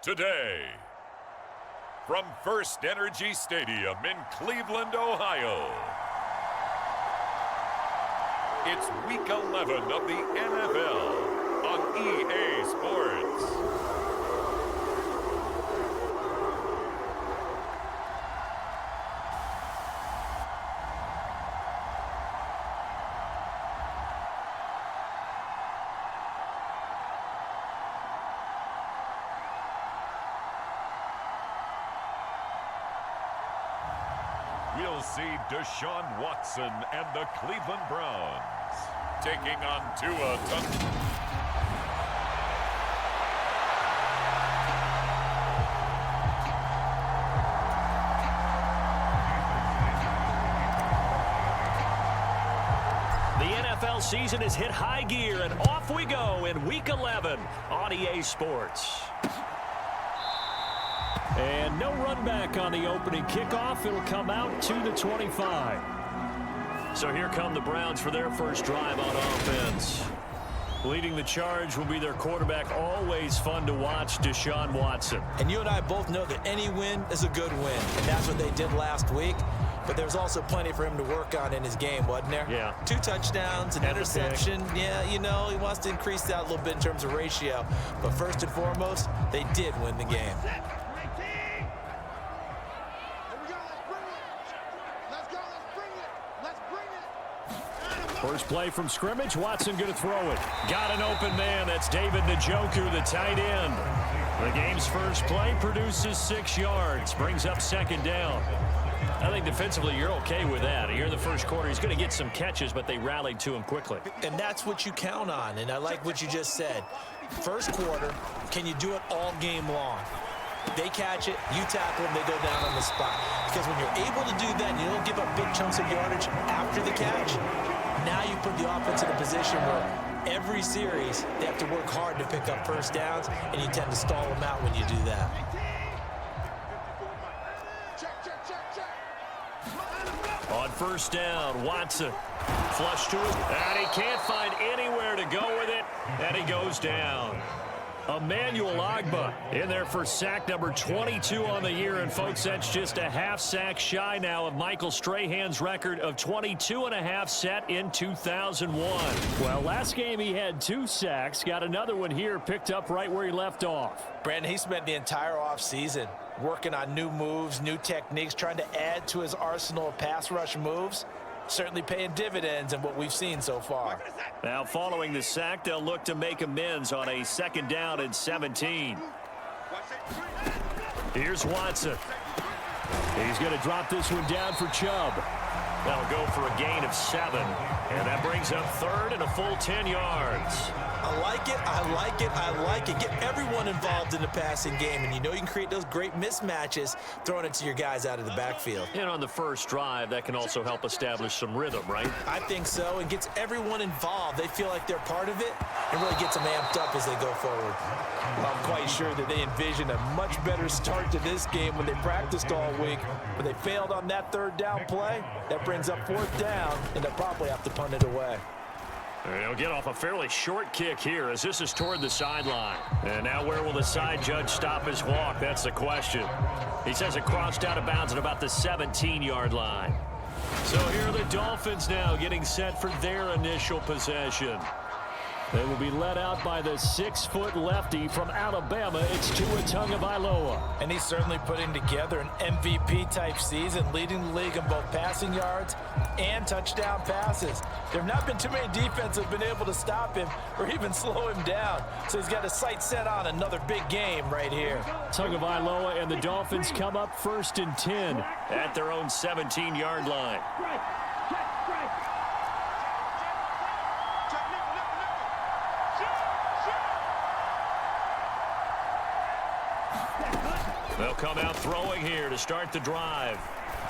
today. From First Energy Stadium in Cleveland, Ohio, it's Week 11 of the NFL on EA Sports. We'll see Deshaun Watson and the Cleveland Browns taking on Tua. The NFL season has hit high gear, and off we go in Week 11 on EA Sports. And no run back on the opening kickoff. It'll come out to the 25. So here come the Browns for their first drive on offense. Leading the charge will be their quarterback, always fun to watch, Deshaun Watson. And you and I both know that any win is a good win, and that's what they did last week. But there's also plenty for him to work on in his game, wasn't there? Yeah. 2 touchdowns, an interception. Yeah, you know, he wants to increase that a little bit in terms of ratio. But first and foremost, they did win the game. First play from scrimmage, Watson going to throw it. Got an open man, that's David Njoku, the tight end. The game's first play produces 6 yards, brings up second down. I think defensively you're okay with that. Here in the first quarter, he's going to get some catches, but they rallied to him quickly. And that's what you count on, and I like what you just said. First quarter, can you do it all game long? They catch it, you tackle them, they go down on the spot. Because when you're able to do that and you don't give up big chunks of yardage after the catch, now you put the offense in a position where every series they have to work hard to pick up first downs, and you tend to stall them out when you do that. On first down, Watson flush to it, and he can't find anywhere to go with it, and he goes down. Emmanuel Ogbah in there for sack number 22 on the year. And, folks, that's just a half sack shy now of Michael Strahan's record of 22.5 set in 2001. Well, last game he had 2 sacks. Got another one here picked up right where he left off. Brandon, he spent the entire offseason working on new moves, new techniques, trying to add to his arsenal of pass rush moves. Certainly paying dividends in what we've seen so far. Now, following the sack, they'll look to make amends on a 2nd down and 17. Here's Watson. He's going to drop this one down for Chubb. That'll go for a gain of 7. And that brings up 3rd and a full 10 yards. I like it, I like it, I like it. Get everyone involved in the passing game, and you know you can create those great mismatches throwing it to your guys out of the backfield. And on the first drive, that can also help establish some rhythm, right? I think so, and gets everyone involved. They feel like they're part of it, and really gets them amped up as they go forward. I'm quite sure that they envision a much better start to this game when they practiced all week. When they failed on that 3rd down play, that brings up 4th down, and they'll probably have to punt it away. He'll get off a fairly short kick here as this is toward the sideline. And now where will the side judge stop his walk? That's the question. He says it crossed out of bounds at about the 17-yard line. So here are the Dolphins now getting set for their initial possession. They will be led out by the 6-foot lefty from Alabama. It's Tua Tagovailoa. And he's certainly putting together an MVP-type season, leading the league in both passing yards and touchdown passes. There have not been too many defenses that have been able to stop him or even slow him down. So he's got his sights set on another big game right here. Tagovailoa and the Dolphins come up 1st and 10 at their own 17-yard line. They'll come out throwing here to start the drive.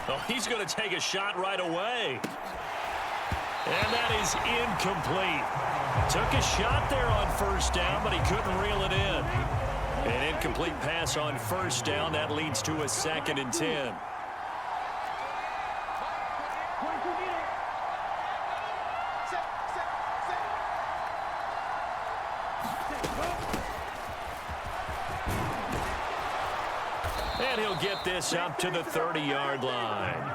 Oh, he's going to take a shot right away. And that is incomplete. Took a shot there on 1st down, but he couldn't reel it in. An incomplete pass on 1st down. That leads to a 2nd and 10. And he'll get this up to the 30-yard line.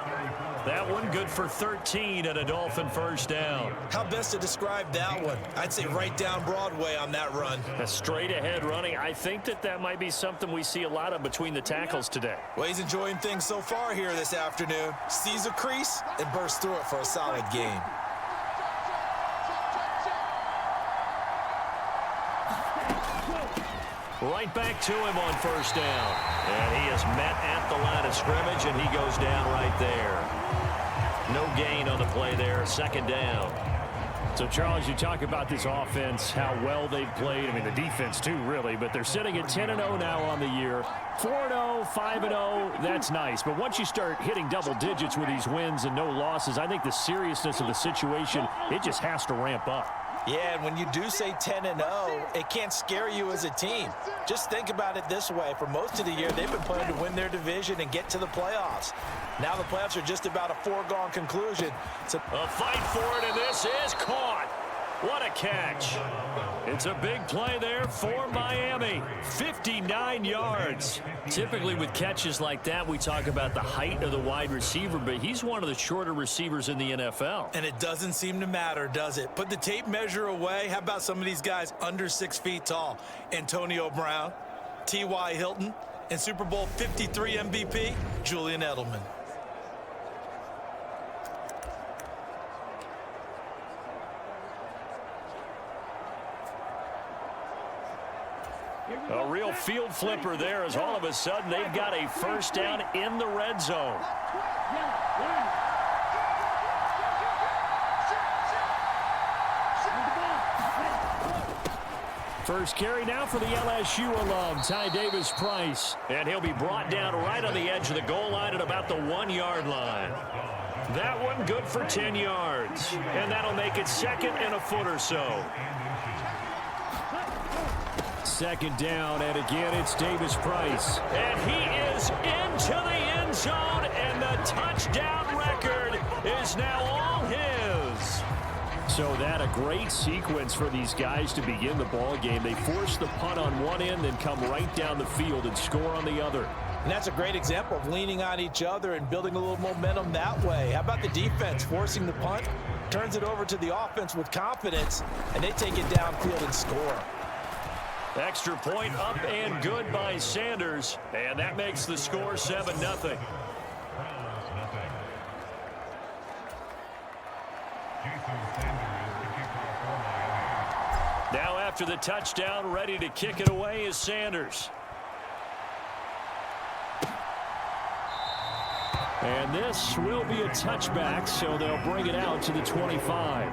That one good for 13 and a Dolphin first down. How best to describe that one? I'd say right down Broadway on that run. A straight-ahead running. I think that might be something we see a lot of between the tackles today. Well, he's enjoying things so far here this afternoon. Sees a crease and bursts through it for a solid game. Right back to him on first down. And he is met at the line of scrimmage, and he goes down right there. No gain on the play there, second down. So, Charles, you talk about this offense, how well they've played. I mean, the defense, too, really. But they're sitting at 10-0 now on the year. 4-0, 5-0, that's nice. But once you start hitting double digits with these wins and no losses, I think the seriousness of the situation, it just has to ramp up. Yeah, and when you do say 10-0, it can't scare you as a team. Just think about it this way. For most of the year, they've been playing to win their division and get to the playoffs. Now the playoffs are just about a foregone conclusion. A fight for it, and this is caught. What a catch. It's a big play there for Miami. 59 yards. Typically with catches like that, we talk about the height of the wide receiver, but he's one of the shorter receivers in the NFL. And it doesn't seem to matter, does it? Put the tape measure away. How about some of these guys under 6 feet tall? Antonio Brown, T.Y. Hilton, and Super Bowl 53 MVP, Julian Edelman. A real field flipper there as all of a sudden they've got a first down in the red zone. First carry now for the LSU alum, Ty Davis-Price. And he'll be brought down right on the edge of the goal line at about the 1-yard line. That one good for 10 yards. And that'll make it second and a foot or so. Second down, and again, it's Davis-Price. And he is into the end zone, and the touchdown record is now all his. So that a great sequence for these guys to begin the ball game. They force the punt on one end, then come right down the field and score on the other. And that's a great example of leaning on each other and building a little momentum that way. How about the defense forcing the punt, turns it over to the offense with confidence, and they take it downfield and score. Extra point up and good by Sanders, and that makes the score 7-0. Now after the touchdown, ready to kick it away is Sanders. And this will be a touchback, so they'll bring it out to the 25.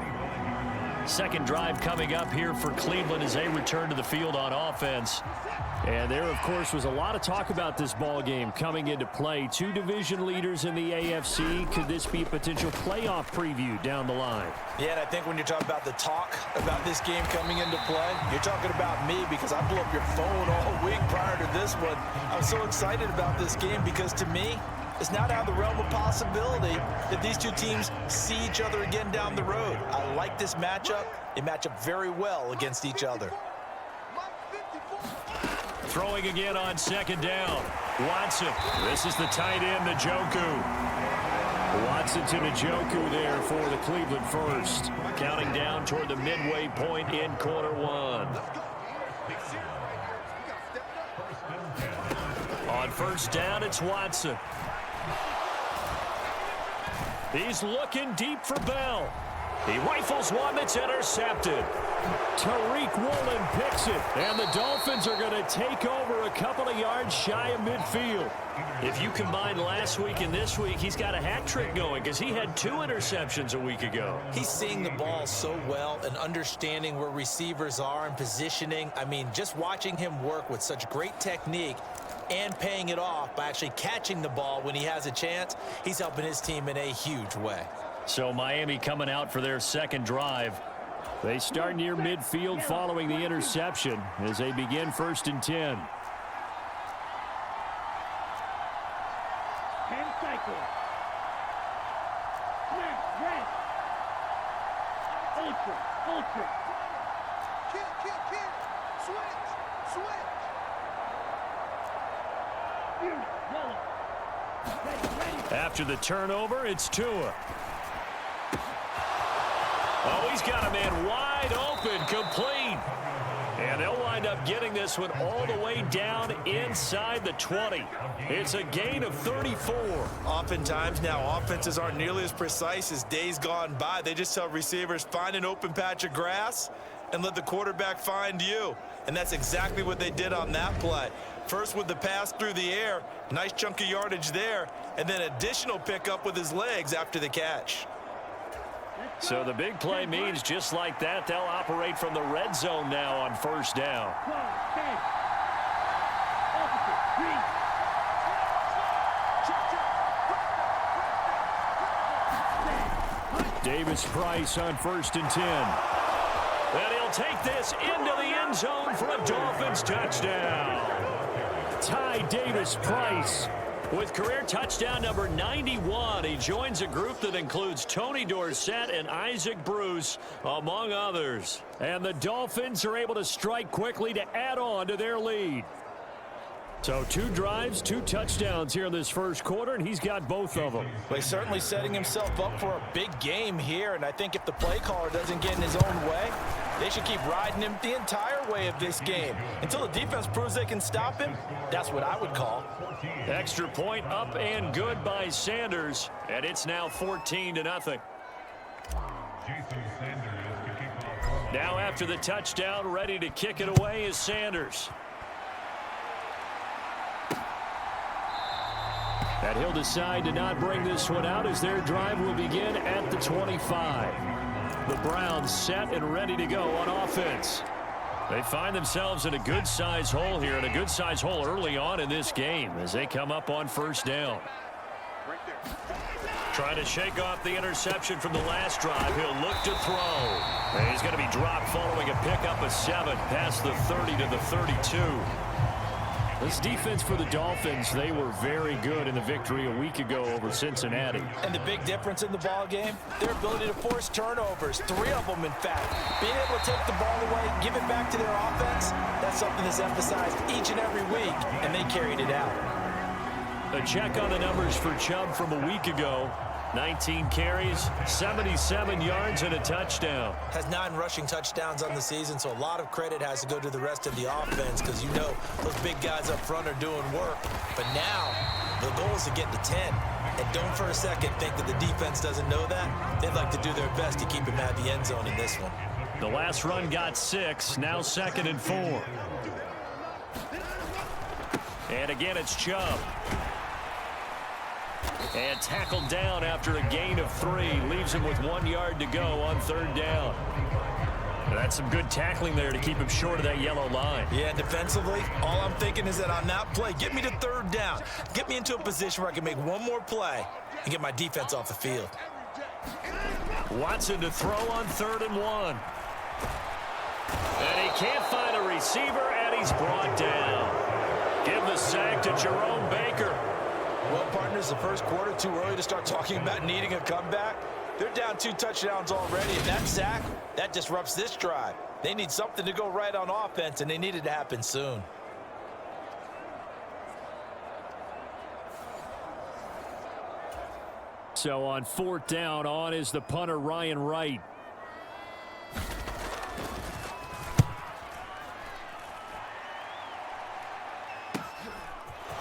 Second drive coming up here for Cleveland as they return to the field on offense. And there, of course, was a lot of talk about this ball game coming into play. Two division leaders in the AFC. Could this be a potential playoff preview down the line? Yeah, and I think when you're talking about the talk about this game coming into play, you're talking about me because I blew up your phone all week prior to this one. I was so excited about this game because to me, it's not out of the realm of possibility that these two teams see each other again down the road. I like this matchup. They match up very well against each other. Throwing again on second down. Watson. This is the tight end, Njoku. Watson to Njoku there for the Cleveland first. Counting down toward the midway point in quarter one. On first down, it's Watson. He's looking deep for Bell. He rifles one that's intercepted. Tariq Woolen picks it, and the Dolphins are going to take over a couple of yards shy of midfield. If you combine last week and this week, he's got a hat trick going because he had 2 interceptions a week ago. He's seeing the ball so well and understanding where receivers are and positioning. I mean, just watching him work with such great technique and paying it off by actually catching the ball when he has a chance, he's helping his team in a huge way. So Miami coming out for their second drive. They start near midfield following the interception as they begin 1st and 10. After the turnover, it's Tua. Oh, he's got a man wide open, complete. And they'll wind up getting this one all the way down inside the 20. It's a gain of 34. Oftentimes now, offenses aren't nearly as precise as days gone by. They just tell receivers, find an open patch of grass and let the quarterback find you. And that's exactly what they did on that play. First with the pass through the air, nice chunk of yardage there, and then additional pickup with his legs after the catch. So the big play means just like that, they'll operate from the red zone now on first down. Davis Price on 1st and 10. And he'll take this into the end zone for a Dolphins touchdown. Ty Davis Price. With career touchdown number 91, he joins a group that includes Tony Dorsett and Isaac Bruce, among others. And the Dolphins are able to strike quickly to add on to their lead. So 2 drives, 2 touchdowns here in this first quarter, and he's got both of them. Well, he's certainly setting himself up for a big game here, and I think if the play caller doesn't get in his own way, they should keep riding him the entire way of this game. Until the defense proves they can stop him, that's what I would call. Extra point up and good by Sanders, and it's now 14-0. Now after the touchdown, ready to kick it away is Sanders. And he'll decide to not bring this one out as their drive will begin at the 25. The Browns set and ready to go on offense. They find themselves in a good-sized hole here, and a good-sized hole early on in this game as they come up on first down. Trying to shake off the interception from the last drive. He'll look to throw. And he's going to be dropped following a pickup of 7 past the 30 to the 32. This defense for the Dolphins, they were very good in the victory a week ago over Cincinnati. And the big difference in the ball game, their ability to force turnovers, 3 of them in fact. Being able to take the ball away, give it back to their offense, that's something that's emphasized each and every week, and they carried it out. A check on the numbers for Chubb from a week ago. 19 carries, 77 yards, and a touchdown. Has 9 rushing touchdowns on the season, so a lot of credit has to go to the rest of the offense because you know those big guys up front are doing work. But now, the goal is to get to 10. And don't for a second think that the defense doesn't know that. They'd like to do their best to keep him at the end zone in this one. The last run got 6, now 2nd and 4. And again, it's Chubb. And tackled down after a gain of 3. Leaves him with 1 yard to go on 3rd down. That's some good tackling there to keep him short of that yellow line. Yeah, defensively, all I'm thinking is that on that play, get me to 3rd down. Get me into a position where I can make one more play and get my defense off the field. Watson to throw on 3rd and 1. And he can't find a receiver, and he's brought down. Give the sack to Jerome Baker. Well, partners, the first quarter, too early to start talking about needing a comeback. They're down 2 touchdowns already, and that sack, that disrupts this drive. They need something to go right on offense, and they need it to happen soon. So on 4th down, on is the punter, Ryan Wright.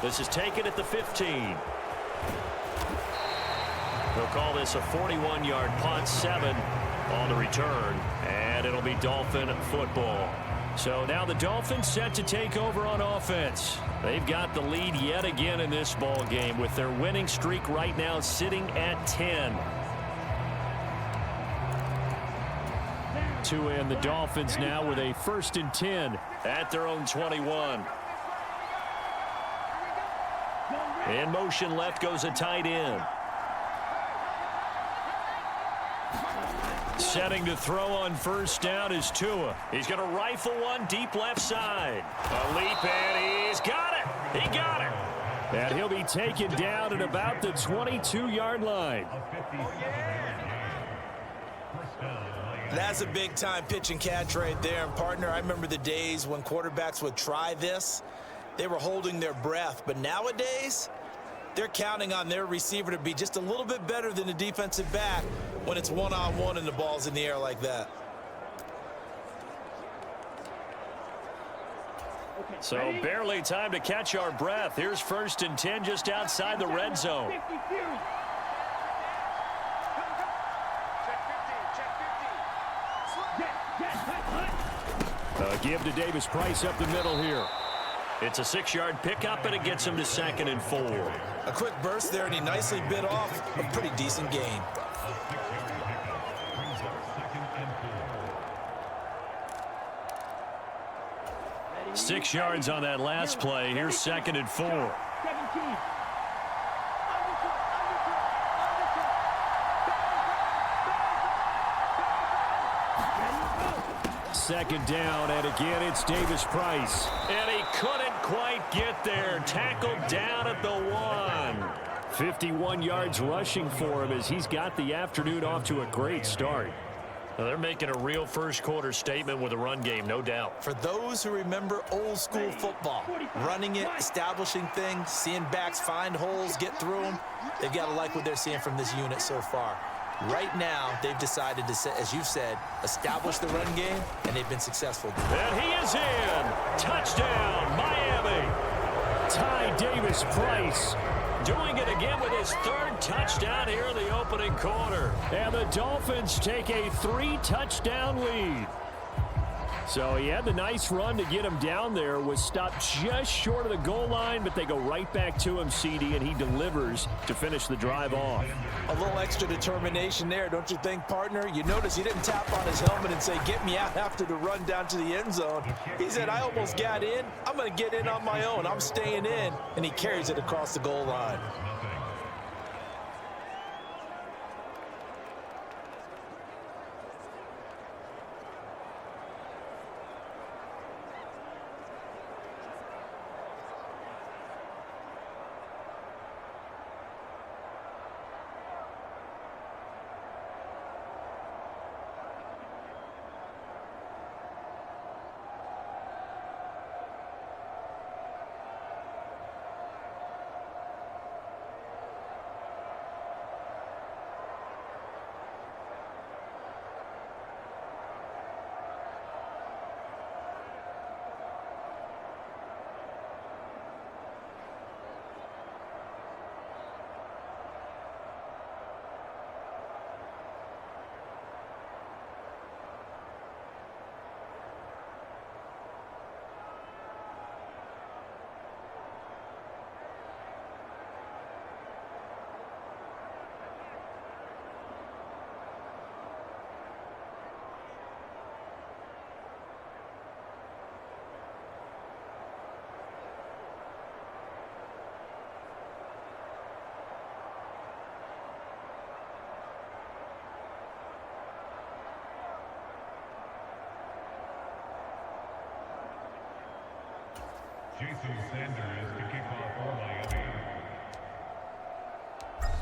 This is taken at the 15. They'll call this a 41-yard punt, 7 on the return, and it'll be Dolphin football. So now the Dolphins set to take over on offense. They've got the lead yet again in this ball game with their winning streak right now sitting at 10. To end the Dolphins now with a 1st and 10 at their own 21. In motion left goes a tight end. Setting to throw on 1st down is Tua. He's going to rifle one deep left side. A leap, and he's got it. He got it. And he'll be taken down at about the 22-yard line. That's a big-time pitch and catch right there. And, partner, I remember the days when quarterbacks would try this. They were holding their breath. But nowadays, They're counting on their receiver to be just a little bit better than the defensive back when it's one-on-one and the ball's in the air like that. So barely time to catch our breath. Here's 1st and 10 just outside the red zone. Give to Davis Price up the middle here. It's a 6-yard pickup, and it gets him to 2nd and 4. A quick burst there, and he nicely bit off a pretty decent gain. Six yards on that last play. Here's 2nd and 4. 2nd down, and again it's Davis Price. And he couldn't quite get there. Tackled down at the 1. 51 yards rushing for him as he's got the afternoon off to a great start. Well, they're making a real first-quarter statement with a run game, no doubt. For those who remember old-school football, running it, establishing things, seeing backs find holes, get through them, they've got to like what they're seeing from this unit so far. Right now, they've decided to, as you've said, establish the run game, and they've been successful. And he is in. Touchdown, Miami. Ty Davis Price doing it again with his 3rd touchdown here in the opening quarter. And the Dolphins take a 3-touchdown lead. So he had the nice run to get him down there, was stopped just short of the goal line, but they go right back to him, CD, and he delivers to finish the drive off. A little extra determination there, don't you think, partner? You notice he didn't tap on his helmet and say, get me out after the run down to the end zone. He said, I almost got in. I'm going to get in on my own. I'm staying in. And he carries it across the goal line.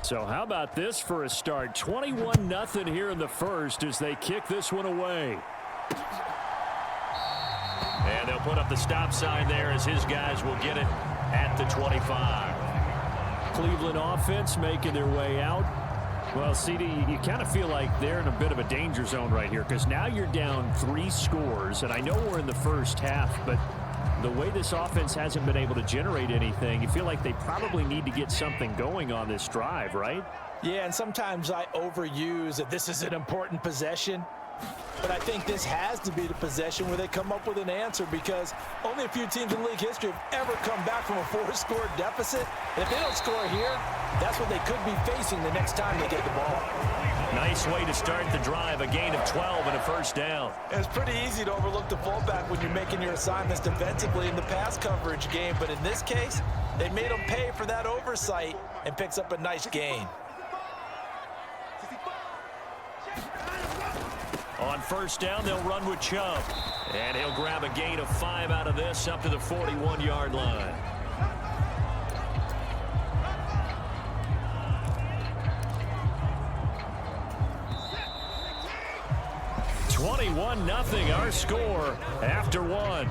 So how about this for a start? 21-0 here in the first as they kick this one away. And they'll put up the stop sign there as his guys will get it at the 25. Cleveland offense making their way out. Well, CD, you kind of feel like they're in a bit of a danger zone right here because now you're down 3 scores, and I know we're in the first half, but the way this offense hasn't been able to generate anything, you feel like they probably need to get something going on this drive, right? Yeah, and sometimes I overuse that this is an important possession. But I think this has to be the possession where they come up with an answer because only a few teams in league history have ever come back from a 4-score deficit. And if they don't score here, that's what they could be facing the next time they get the ball. Nice way to start the drive, a gain of 12 and a first down. And it's pretty easy to overlook the fullback when you're making your assignments defensively in the pass coverage game. But in this case, they made him pay for that oversight and picks up a nice gain. On first down, they'll run with Chubb. And he'll grab a gain of 5 out of this up to the 41-yard line. Nothing our score after 1.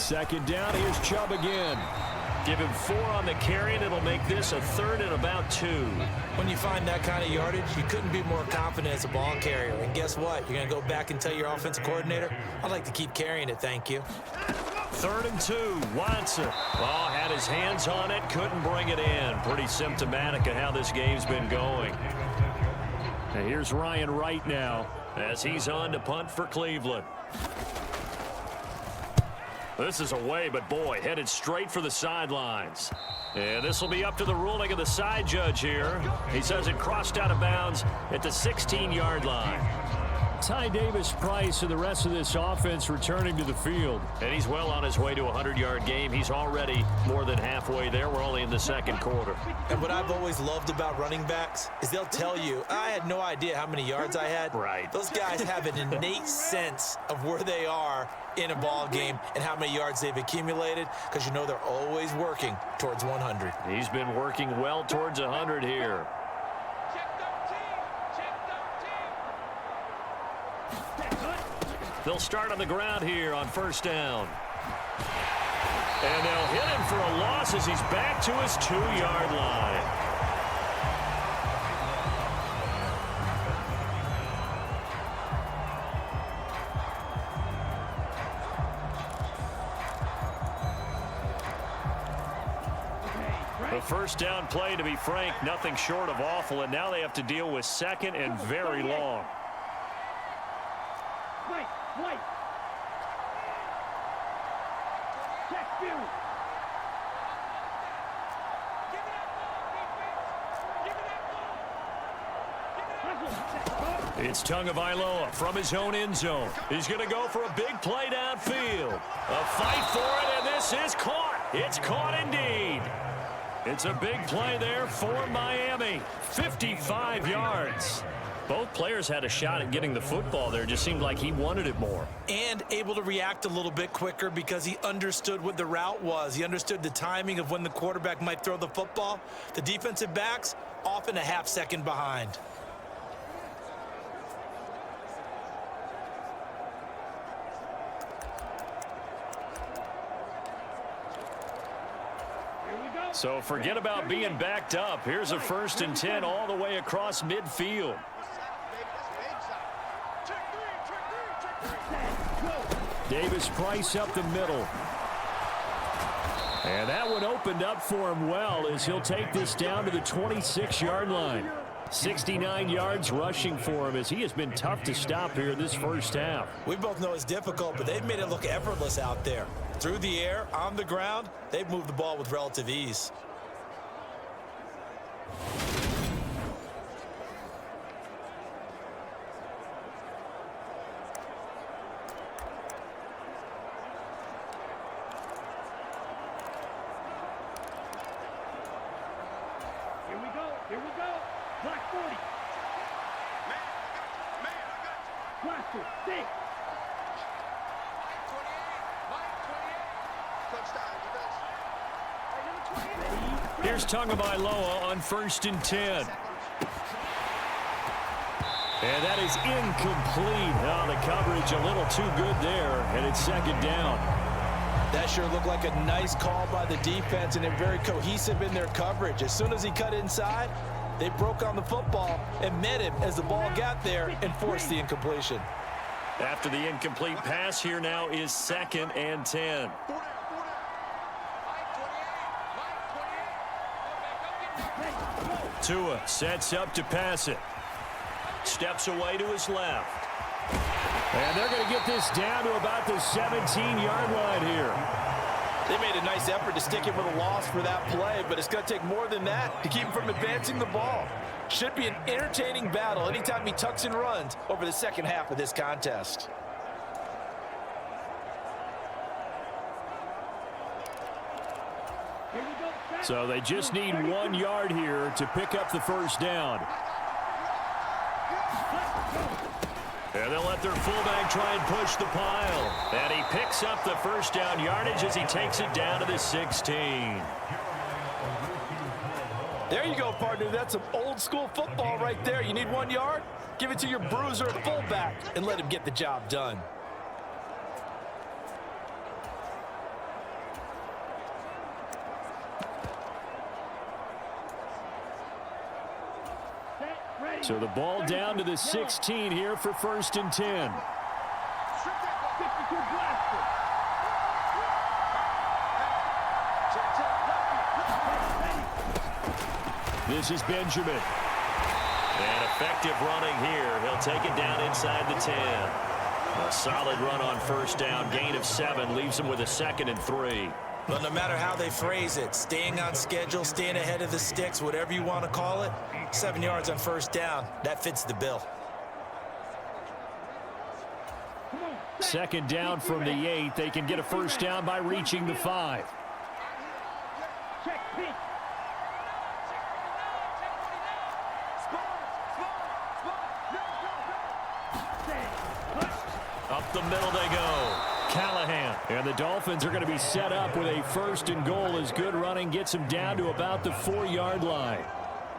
second down. Here's Chubb again. Give him 4 on the carry, and it'll make this a 3rd and about 2. When you find that kind of yardage, you couldn't be more confident as a ball carrier. And guess what? You're going to go back and tell your offensive coordinator, I'd like to keep carrying it, thank you. 3rd and 2, Watson. Oh, had his hands on it, couldn't bring it in. Pretty symptomatic of how this game's been going. And here's Ryan Wright now. As he's on to punt for Cleveland. This is away, but boy, headed straight for the sidelines. And this will be up to the ruling of the side judge here. He says it crossed out of bounds at the 16-yard line. Ty Davis-Price and the rest of this offense returning to the field. And he's well on his way to a 100-yard game. He's already more than halfway there. We're only in the second quarter. And what I've always loved about running backs is they'll tell you, I had no idea how many yards I had. Right. Those guys have an innate sense of where they are in a ball game and how many yards they've accumulated, because you know they're always working towards 100. He's been working well towards 100 here. They'll start on the ground here on 1st down. And they'll hit him for a loss as he's back to his 2-yard line. The 1st down play, to be frank, nothing short of awful, and now they have to deal with 2nd and very long. White. Check field. Give it up, ball. It's Tagovailoa from his own end zone. He's going to go for a big play downfield. A fight for it, and this is caught. It's caught indeed. It's a big play there for Miami. 55 yards. Both players had a shot at getting the football there. It just seemed like he wanted it more. And able to react a little bit quicker because he understood what the route was. He understood the timing of when the quarterback might throw the football. The defensive backs often a half-second behind. So forget about being backed up. Here's a 1st and 10 all the way across midfield. Davis-Price up the middle. And that one opened up for him well as he'll take this down to the 26-yard line. 69 yards rushing for him as he has been tough to stop here this 1st half. We both know it's difficult, but they've made it look effortless out there. Through the air, on the ground, they've moved the ball with relative ease. Here we go. Black 40. Man, I got you. Blaster, 6. Here's Tagovailoa on 1st and 10. And that is incomplete. Oh, the coverage a little too good there, and it's 2nd down. That sure looked like a nice call by the defense, and they're very cohesive in their coverage. As soon as he cut inside, they broke on the football and met him as the ball got there and forced the incompletion. After the incomplete pass, here now is 2nd and 10. Tua sets up to pass it. Steps away to his left. And they're going to get this down to about the 17-yard line here. They made a nice effort to stick him with a loss for that play, but it's going to take more than that to keep him from advancing the ball. Should be an entertaining battle anytime he tucks and runs over the second half of this contest. So they just need 1 yard here to pick up the 1st down. And they'll let their fullback try and push the pile. And he picks up the 1st down yardage as he takes it down to the 16. There you go, partner. That's some old school football right there. You need 1 yard? Give it to your bruiser at fullback and let him get the job done. So the ball down to the 16 here for 1st and 10. This is Benjamin. And effective running here. He'll take it down inside the 10. A solid run on 1st down. Gain of 7 leaves him with a 2nd and 3. But no matter how they phrase it, staying on schedule, staying ahead of the sticks, whatever you want to call it, 7 yards on 1st down, that fits the bill. 2nd down from the 8. They can get a 1st down by reaching the 5. Up the middle they go. Callahan. And the Dolphins are going to be set up with a 1st and goal as good running gets him down to about the 4-yard line.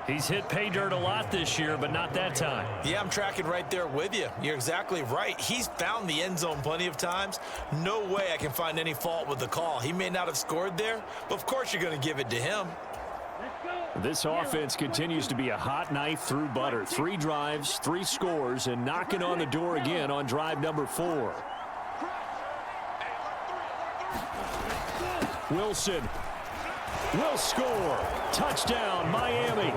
He's hit pay dirt a lot this year, but not that time. Yeah, I'm tracking right there with you. You're exactly right. He's found the end zone plenty of times. No way I can find any fault with the call. He may not have scored there, but of course you're going to give it to him. This offense continues to be a hot knife through butter. 3 drives, 3 scores, and knocking on the door again on drive number 4. Wilson will score. Touchdown, Miami.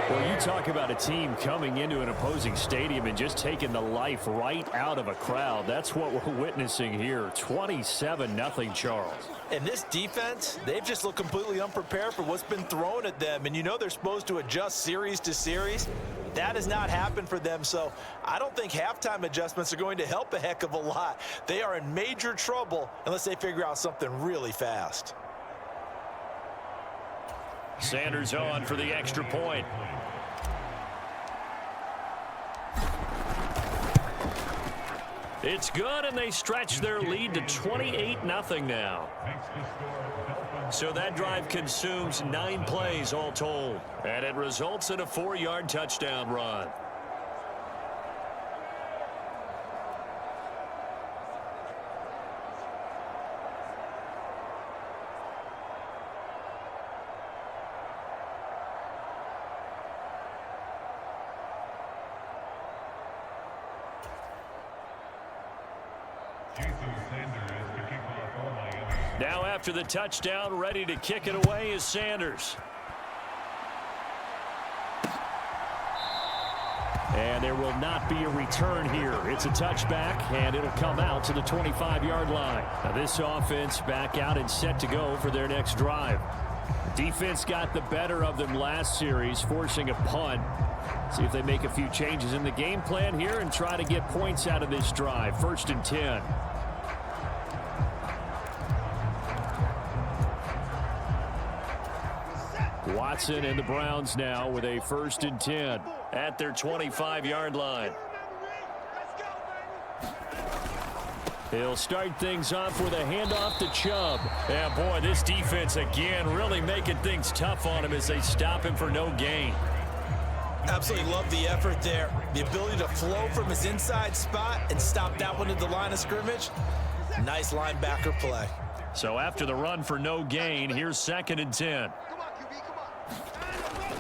Well, you talk about a team coming into an opposing stadium and just taking the life right out of a crowd. That's what we're witnessing here. 27-0, Charles. And this defense, they've just looked completely unprepared for what's been thrown at them. And you know they're supposed to adjust series to series. That has not happened for them, so I don't think halftime adjustments are going to help a heck of a lot. They are in major trouble unless they figure out something really fast. Sanders on for the extra point. It's good, and they stretch their lead to 28-0 now. So that drive consumes 9 plays all told, and it results in a 4-yard touchdown run. Now after the touchdown, ready to kick it away is Sanders. And there will not be a return here. It's a touchback, and it'll come out to the 25-yard line. Now this offense back out and set to go for their next drive. Defense got the better of them last series, forcing a punt. See if they make a few changes in the game plan here and try to get points out of this drive. 1st and 10. Watson and the Browns now with a 1st and 10 at their 25-yard line. He'll start things off with a handoff to Chubb. Yeah, boy, this defense again really making things tough on him as they stop him for no gain. Absolutely love the effort there. The ability to flow from his inside spot and stop that one at the line of scrimmage. Nice linebacker play. So after the run for no gain, here's 2nd and 10.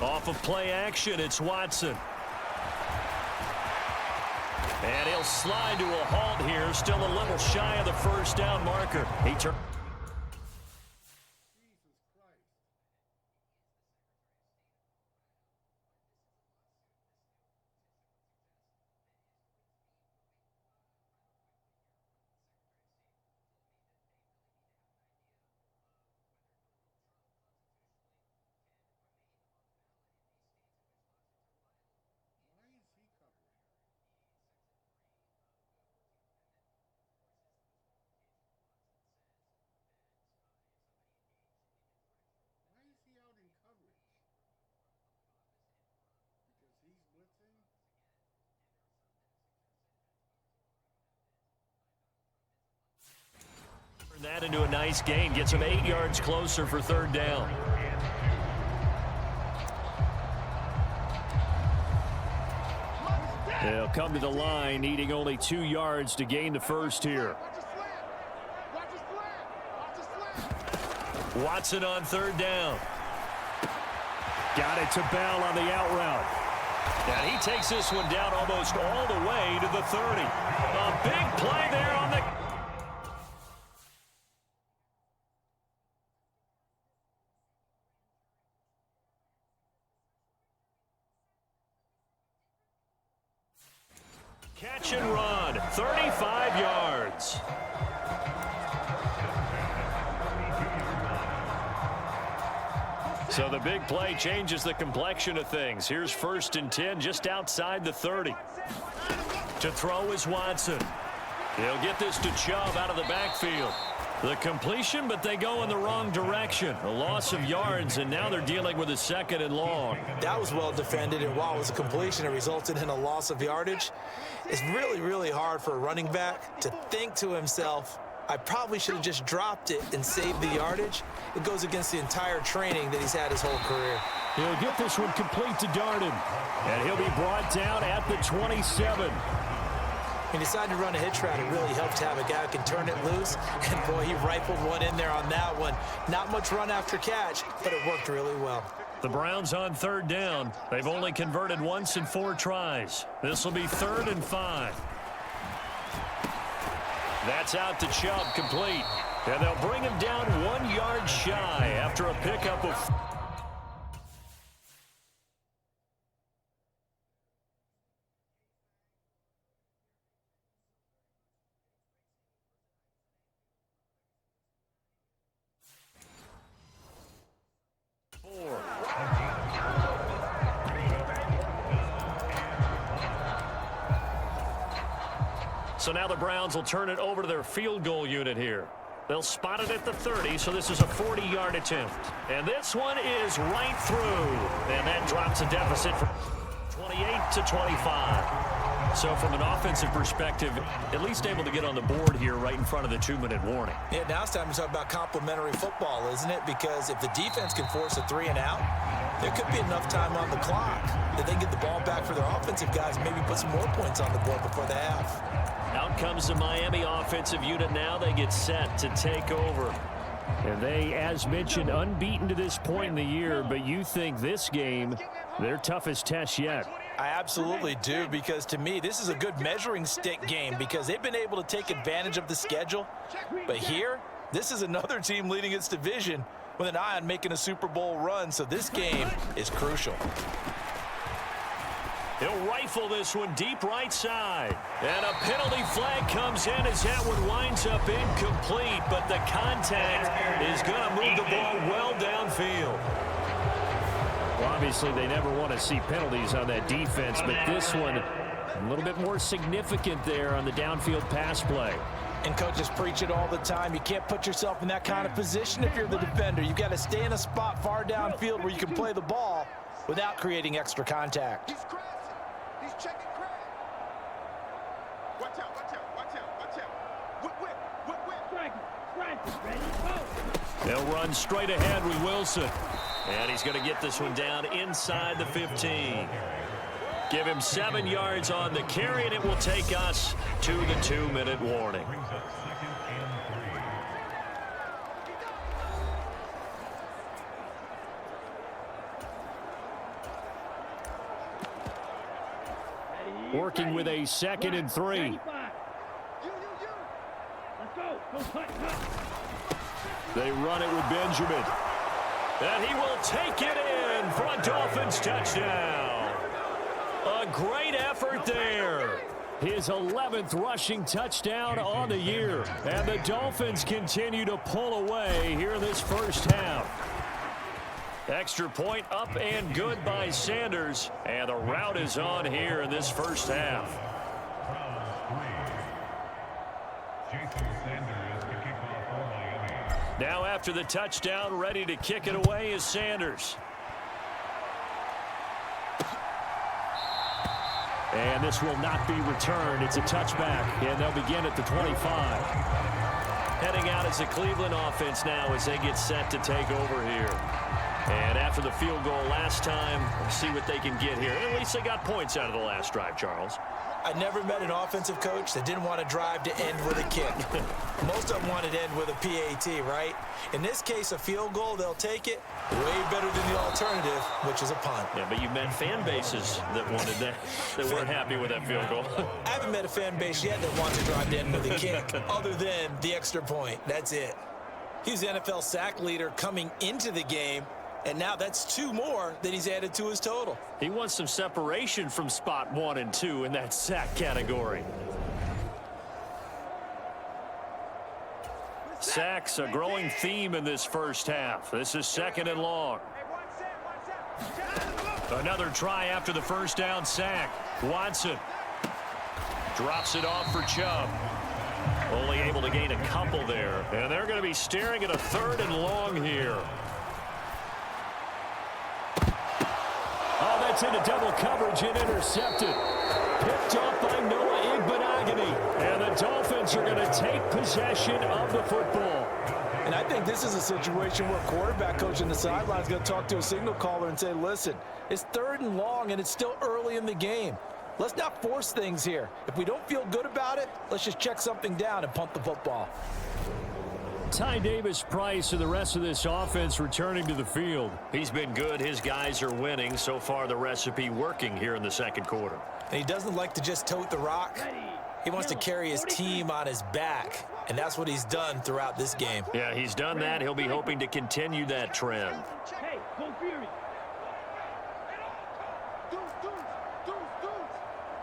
Off of play action, it's Watson. And he'll slide to a halt here, still a little shy of the 1st down marker. He turns. That into a nice gain. Gets him 8 yards closer for 3rd down. They'll come to the line, needing only 2 yards to gain the 1st here. Watson on 3rd down. Got it to Bell on the out route. And he takes this one down almost all the way to the 30. A big play there on the... Catch and run, 35 yards. So the big play changes the complexion of things. Here's 1st and 10 just outside the 30. To throw is Watson. He'll get this to Chubb out of the backfield. The completion, but they go in the wrong direction. A loss of yards, and now they're dealing with a 2nd and long. That was well defended, and while it was a completion, it resulted in a loss of yardage. It's really, really hard for a running back to think to himself, I probably should have just dropped it and saved the yardage. It goes against the entire training that he's had his whole career. He'll get this one complete to Darden, and he'll be brought down at the 27. He decided to run a hitch route. It really helps to have a guy who can turn it loose. And, boy, he rifled one in there on that one. Not much run after catch, but it worked really well. The Browns on 3rd down. They've only converted once in 4 tries. This will be 3rd and 5. That's out to Chubb, complete. And they'll bring him down 1 yard shy after a pickup of... So now the Browns will turn it over to their field goal unit here. They'll spot it at the 30, so this is a 40-yard attempt. And this one is right through. And that drops a deficit from 28 to 25. So from an offensive perspective, at least able to get on the board here right in front of the 2-minute warning. Yeah, now it's time to talk about complementary football, isn't it? Because if the defense can force a 3 and out, there could be enough time on the clock that they can get the ball back for their offensive guys and maybe put some more points on the board before the half. Out comes the Miami offensive unit now. They get set to take over. And they, as mentioned, unbeaten to this point in the year, but you think this game, their toughest test yet. I absolutely do, because to me, this is a good measuring stick game because they've been able to take advantage of the schedule. But here, this is another team leading its division with an eye on making a Super Bowl run, so this game is crucial. He'll rifle this one deep right side. And a penalty flag comes in as that one winds up incomplete, but the contact is going to move the ball well downfield. Well, obviously, they never want to see penalties on that defense, but this one a little bit more significant there on the downfield pass play. And coaches preach it all the time. You can't put yourself in that kind of position if you're the defender. You've got to stay in a spot far downfield where you can play the ball without creating extra contact. He's checking Craig. Watch out, watch out, watch out, watch out. Whip. Ready, go. They'll run straight ahead with Wilson. And he's going to get this one down inside the 15. Give him 7 yards on the carry, and it will take us to the 2-minute warning. Working with a 2nd and 3. Let's go. Go, cut. They run it with Benjamin. And he will take it in for a Dolphins touchdown. A great effort there. His 11th rushing touchdown on the year. And the Dolphins continue to pull away here in this first half. Extra point up and good by Sanders. And the route is on here in this first half. Now after the touchdown, ready to kick it away is Sanders. And this will not be returned. It's a touchback, and they'll begin at the 25. Heading out as the Cleveland offense now as they get set to take over here. And after the field goal last time, let's see what they can get here. At least they got points out of the last drive, Charles. I never met an offensive coach that didn't want to drive to end with a kick. Most of them wanted to end with a PAT, right? In this case, a field goal, they'll take it. Way better than the alternative, which is a punt. Yeah, but you met fan bases that wanted that, that weren't happy with that field goal. I haven't met a fan base yet that wants to drive to end with a kick, other than the extra point. That's it. He's the NFL sack leader coming into the game, and now that's 2 more that he's added to his total. He wants some separation from spot 1 and 2 in that sack category. Sacks, a growing theme in this first half. This is 2nd and long. Another try after the first down sack. Watson drops it off for Chubb. Only able to gain a couple there. And they're going to be staring at a 3rd and long here. Oh, that's into double coverage and intercepted. Picked off by Noah Igbenogany. And the Dolphins are going to take possession of the football. And I think this is a situation where quarterback coach in the sideline is going to talk to a signal caller and say, listen, it's 3rd and long and it's still early in the game. Let's not force things here. If we don't feel good about it, let's just check something down and punt the football. Ty Davis-Price and the rest of this offense returning to the field. He's been good. His guys are winning. So far, the recipe working here in the 2nd quarter. And he doesn't like to just tote the rock. He wants to carry his team on his back, and that's what he's done throughout this game. Yeah, he's done that. He'll be hoping to continue that trend. Hey, go Fury.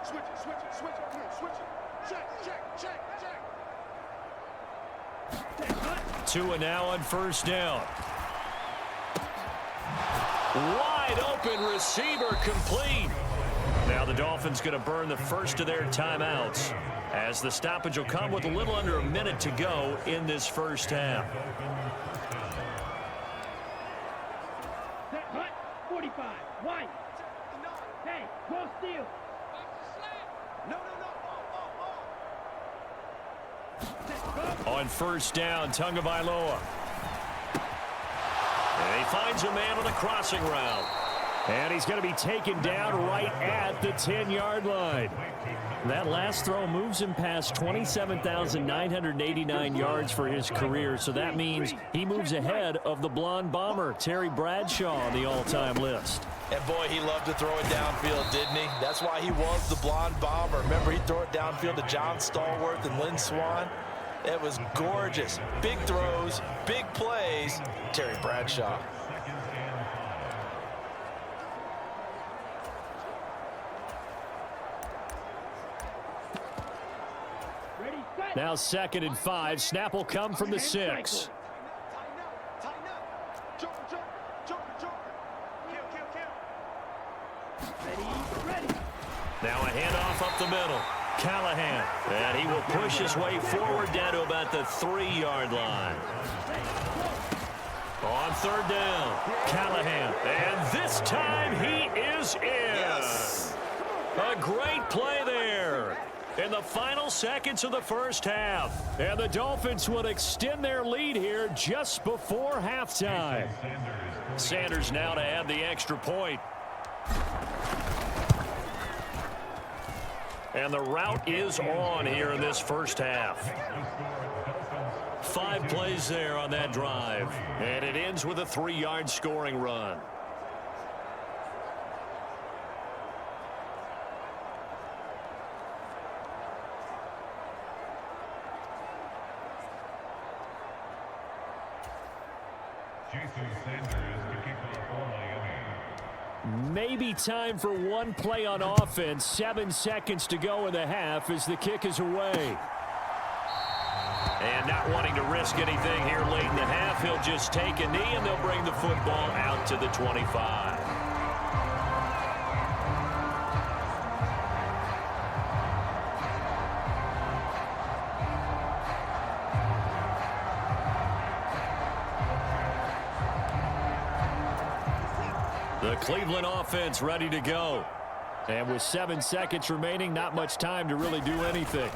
Switch it here. Check. 2 and now on 1st down. Wide open receiver complete. Now the Dolphins going to burn the first of their timeouts as the stoppage will come with a little under a minute to go in this first half. Set hut, 45, wide. Hey, go steal. On 1st down, Tagovailoa. And he finds a man on the crossing route. And he's going to be taken down right at the 10-yard line. That last throw moves him past 27,989 yards for his career, so that means he moves ahead of the blonde bomber, Terry Bradshaw, on the all-time list. And boy, he loved to throw it downfield, didn't he? That's why he was the blonde bomber. Remember, he'd throw it downfield to John Stallworth and Lynn Swann. It was gorgeous. Big throws, big plays. Terry Bradshaw. Now 2nd and 5. Snap will come from the 6. Now a handoff up the middle. Callahan. And he will push his way forward down to about the 3-yard line. On 3rd down, Callahan. And this time he is in. Yes. A great play there in the final seconds of the first half. And the Dolphins will extend their lead here just before halftime. Sanders now to add the extra point. And the route is on here in this first half. 5 plays there on that drive. And it ends with a 3-yard scoring run. Maybe time for one play on offense. 7 seconds to go in the half as the kick is away. And not wanting to risk anything here late in the half, he'll just take a knee and they'll bring the football out to the 25. The Cleveland offense ready to go. And with 7 seconds remaining, not much time to really do anything.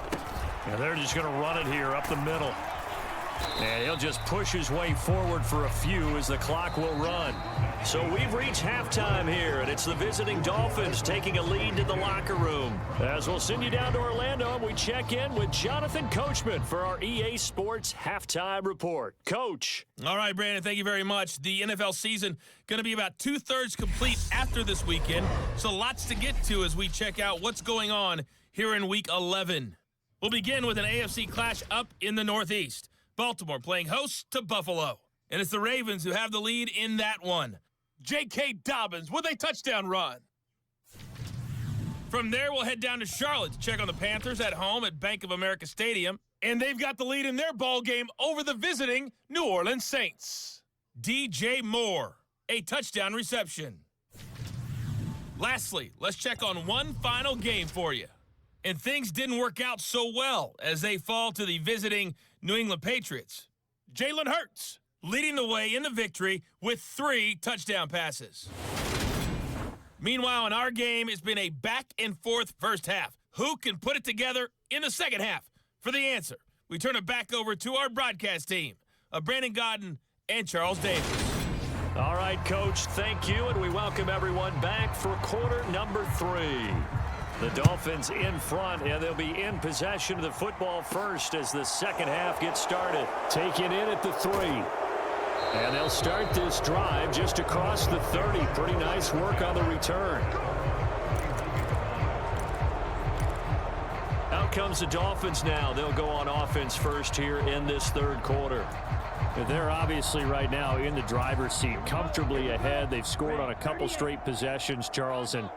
And they're just going to run it here up the middle. And he'll just push his way forward for a few as the clock will run. So we've reached halftime here, and it's the visiting Dolphins taking a lead to the locker room. As we'll send you down to Orlando, and we check in with Jonathan Coachman for our EA Sports Halftime Report. Coach. All right, Brandon, thank you very much. The NFL season going to be about two-thirds complete after this weekend, so lots to get to as we check out what's going on here in Week 11. We'll begin with an AFC clash up in the Northeast. Baltimore playing host to Buffalo. And it's the Ravens who have the lead in that one. J.K. Dobbins with a touchdown run. From there, we'll head down to Charlotte to check on the Panthers at home at Bank of America Stadium. And they've got the lead in their ball game over the visiting New Orleans Saints. DJ Moore, a touchdown reception. Lastly, let's check on one final game for you. And things didn't work out so well as they fall to the visiting New England Patriots. Jalen Hurts leading the way in the victory with 3 touchdown passes. Meanwhile, in our game, it's been a back-and-forth first half. Who can put it together in the second half? For the answer, we turn it back over to our broadcast team of Brandon Godden and Charles Davis. All right, Coach, thank you, and we welcome everyone back for quarter number 3. The Dolphins in front, and they'll be in possession of the football first as the second half gets started. Taking in at the 3. And they'll start this drive just across the 30. Pretty nice work on the return. Out comes the Dolphins now. They'll go on offense first here in this third quarter. They're obviously right now in the driver's seat, comfortably ahead. They've scored on a couple straight possessions, Charles, and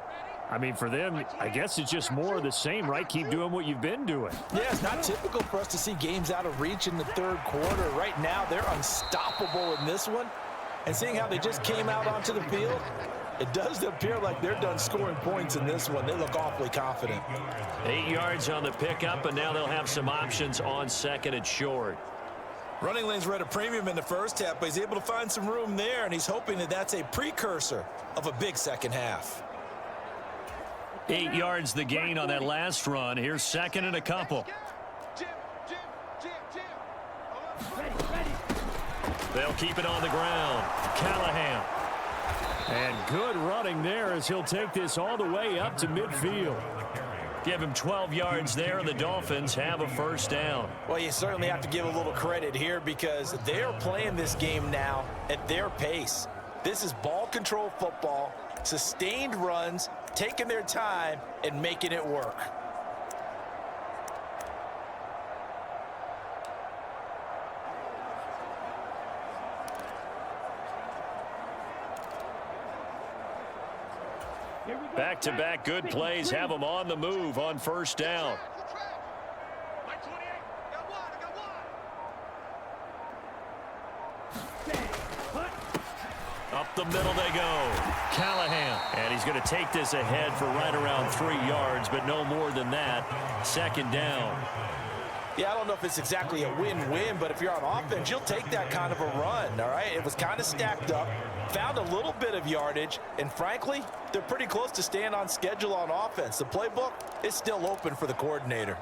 I mean, for them, I guess it's just more of the same, right? Keep doing what you've been doing. Yeah, it's not typical for us to see games out of reach in the third quarter. Right now, they're unstoppable in this one. And seeing how they just came out onto the field, it does appear like they're done scoring points in this one. They look awfully confident. 8 yards on the pickup, and now they'll have some options on second and short. Running lanes were at a premium in the first half, but he's able to find some room there, and he's hoping that that's a precursor of a big second half. 8 yards the gain on that last run. Here's second and a couple. They'll keep it on the ground. Callahan. And good running there as he'll take this all the way up to midfield. Give him 12 yards there, and the Dolphins have a first down. Well, you certainly have to give a little credit here because they're playing this game now at their pace. This is ball control football, sustained runs, taking their time and making it work. Back-to-back good plays have them on the move on first down. Up the middle they go. Callahan. And he's going to take this ahead for right around 3 yards, but no more than that. Second down. Yeah, I don't know if it's exactly a win-win, but if you're on offense, you'll take that kind of a run, all right? It was kind of stacked up, found a little bit of yardage, and frankly, they're pretty close to staying on schedule on offense. The playbook is still open for the coordinator.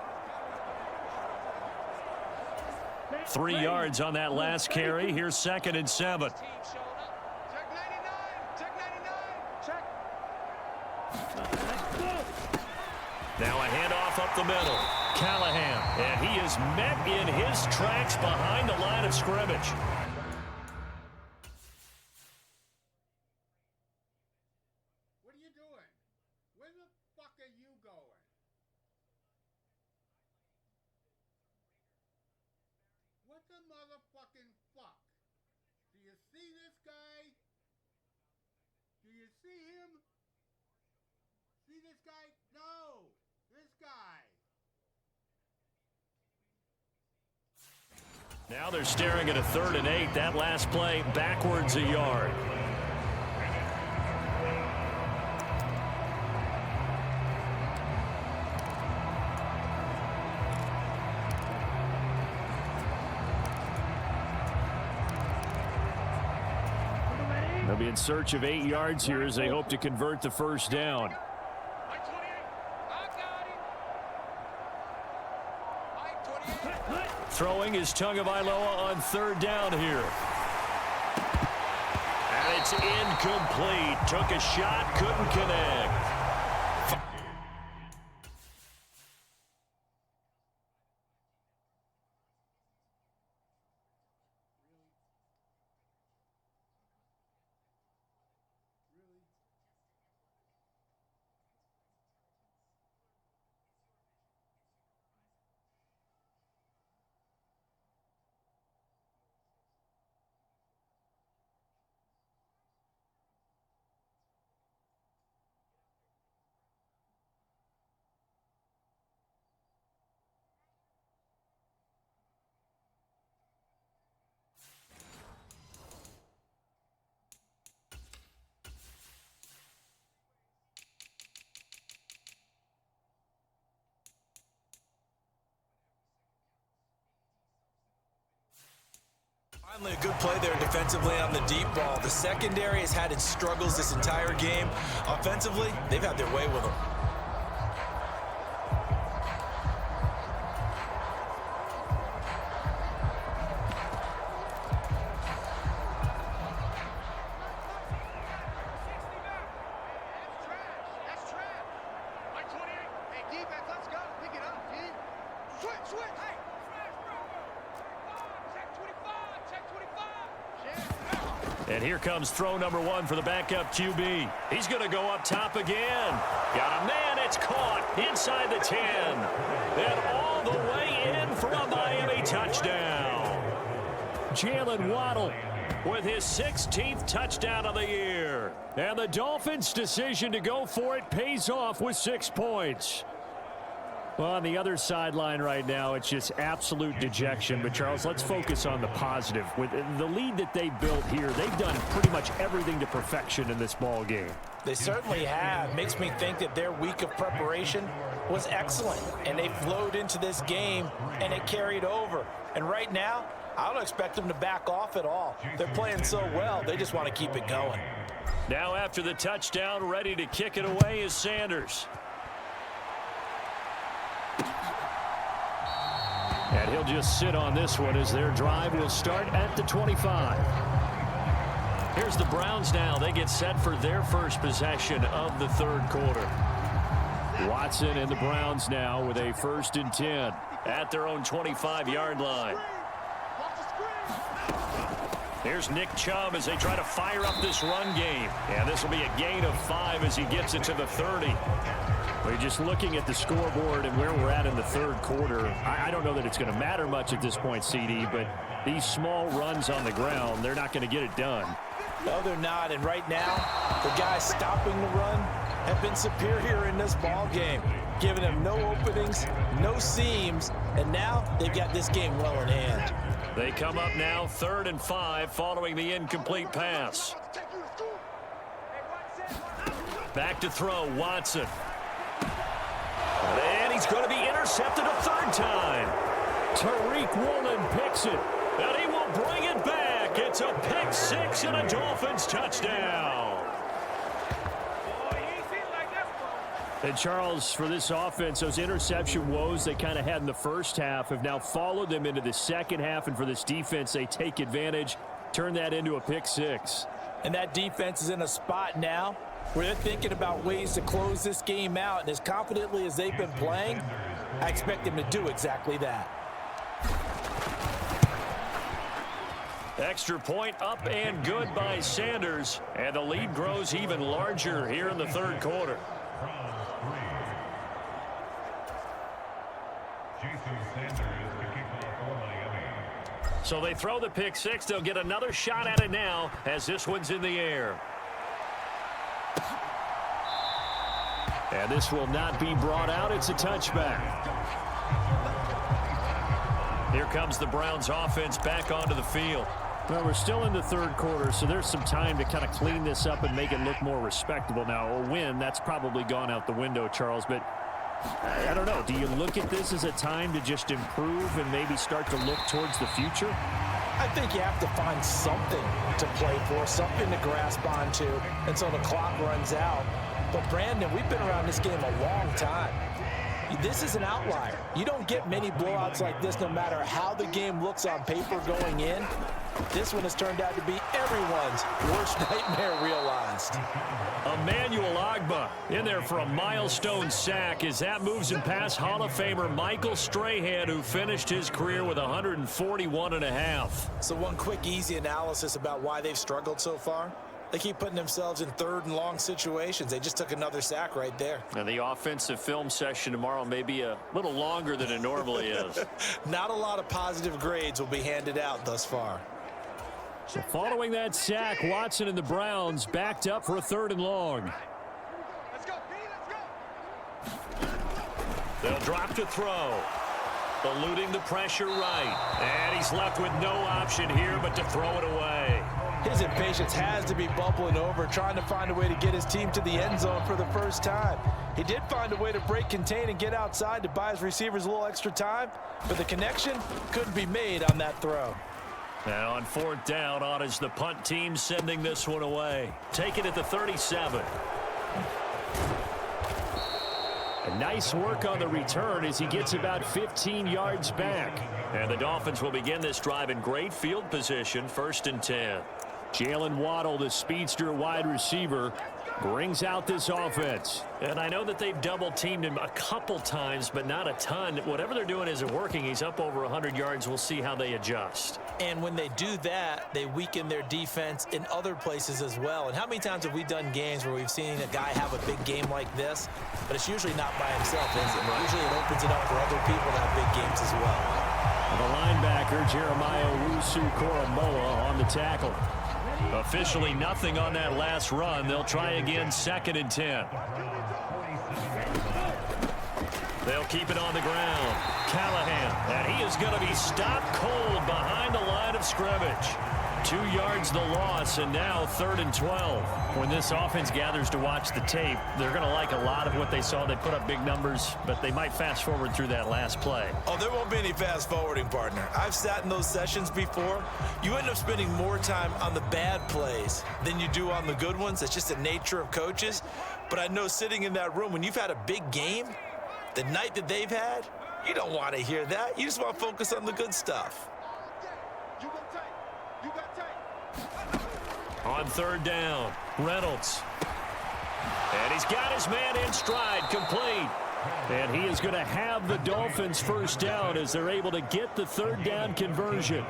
3 yards on that last carry. Here's second and 7. Now a handoff up the middle. Callahan, and he is met in his tracks behind the line of scrimmage. What are you doing? Where the fuck are you going? What the motherfucking fuck? Do you see this guy? Do you see him? See this guy? No! This guy! Now they're staring at a 3rd and 8. That last play backwards a yard. They'll be in search of 8 yards here as they hope to convert the first down. throwing is Tagovailoa on third down here. And it's incomplete. Took a shot, couldn't connect. Finally, a good play there defensively on the deep ball. The secondary has had its struggles this entire game. Offensively, they've had their way with them. That's trash. Like 28. Hey, defense, let's go. Pick it up, team. Switch. Hey. And here comes throw number 1 for the backup QB. He's going to go up top again. Got a man. It's caught inside the 10. And all the way in for a Miami touchdown. Jalen Waddle with his 16th touchdown of the year. And the Dolphins' decision to go for it pays off with 6 points. Well, on the other sideline right now, it's just absolute dejection. But, Charles, let's focus on the positive. With the lead that they built here, they've done pretty much everything to perfection in this ball game. They certainly have. Makes me think that their week of preparation was excellent. And they flowed into this game, and it carried over. And right now, I don't expect them to back off at all. They're playing so well, they just want to keep it going. Now after the touchdown, ready to kick it away is Sanders. And he'll just sit on this one as their drive will start at the 25. Here's the Browns now. They get set for their first possession of the third quarter. Watson and the Browns now with a 1st and 10 at their own 25-yard line. Here's Nick Chubb as they try to fire up this run game. And this will be a gain of 5 as he gets it to the 30. We're just looking at the scoreboard and where we're at in the third quarter. I don't know that it's going to matter much at this point, CD, but these small runs on the ground, they're not going to get it done. No, they're not. And right now, the guys stopping the run have been superior in this ball game, giving them no openings, no seams, and now they've got this game well in hand. They come up now 3rd and 5 following the incomplete pass. Back to throw, Watson. And he's going to be intercepted a 3rd time. Tariq Woolen picks it, and he will bring it back. It's a pick 6 and a Dolphins touchdown. And Charles, for this offense, those interception woes they kind of had in the first half have now followed them into the second half. And for this defense, they take advantage, turn that into a pick 6. And that defense is in a spot now where they're thinking about ways to close this game out. And as confidently as they've been playing, I expect them to do exactly that. Extra point up and good by Sanders. And the lead grows even larger here in the third quarter. So they throw the pick 6. They'll get another shot at it now as this one's in the air. And this will not be brought out. It's a touchback. Here comes the Browns offense back onto the field. Well, we're still in the third quarter, so there's some time to kind of clean this up and make it look more respectable. Now, a win, that's probably gone out the window, Charles, but I don't know. Do you look at this as a time to just improve and maybe start to look towards the future? I think you have to find something to play for, something to grasp onto until the clock runs out. But, Brandon, we've been around this game a long time. This is an outlier. You don't get many blowouts like this no matter how the game looks on paper going in. This one has turned out to be everyone's worst nightmare realized. Emmanuel Ogbah in there for a milestone sack as that moves him past Hall of Famer Michael Strahan, who finished his career with 141.5. So one quick, easy analysis about why they've struggled so far. They keep putting themselves in third and long situations. They just took another sack right there. And the offensive film session tomorrow may be a little longer than it normally is. Not a lot of positive grades will be handed out thus far. So following that sack, Watson and the Browns backed up for a 3rd and long. Let's go, P, let's go. They'll drop to throw. Eluding the pressure right. And he's left with no option here but to throw it away. His impatience has to be bubbling over, trying to find a way to get his team to the end zone for the first time. He did find a way to break contain and get outside to buy his receivers a little extra time, but the connection couldn't be made on that throw. Now on 4th down, on is the punt team sending this one away. Take it at the 37. A nice work on the return as he gets about 15 yards back. And the Dolphins will begin this drive in great field position, 1st and 10. Jalen Waddle, the speedster wide receiver, brings out this offense. And I know that they've double-teamed him a couple times, but not a ton. Whatever they're doing isn't working. He's up over 100 yards. We'll see how they adjust. And when they do that, they weaken their defense in other places as well. And how many times have we done games where we've seen a guy have a big game like this, but it's usually not by himself, is it? Usually it opens it up for other people to have big games as well. The linebacker, Jeremiah Owusu-Koramoah, on the tackle. Officially nothing on that last run. They'll try again, 2nd and 10. They'll keep it on the ground. Callahan, and he is going to be stopped cold behind the line of scrimmage. 2 yards the loss, and now 3rd and 12. When this offense gathers to watch the tape, they're going to like a lot of what they saw. They put up big numbers, but they might fast forward through that last play. Oh, there won't be any fast forwarding, partner. I've sat in those sessions before. You end up spending more time on the bad plays than you do on the good ones. It's just the nature of coaches. But I know sitting in that room, when you've had a big game, the night that they've had, you don't want to hear that. You just want to focus on the good stuff. On 3rd down, Reynolds. And he's got his man in stride, complete. And he is going to have the Dolphins 1st down as they're able to get the 3rd down conversion.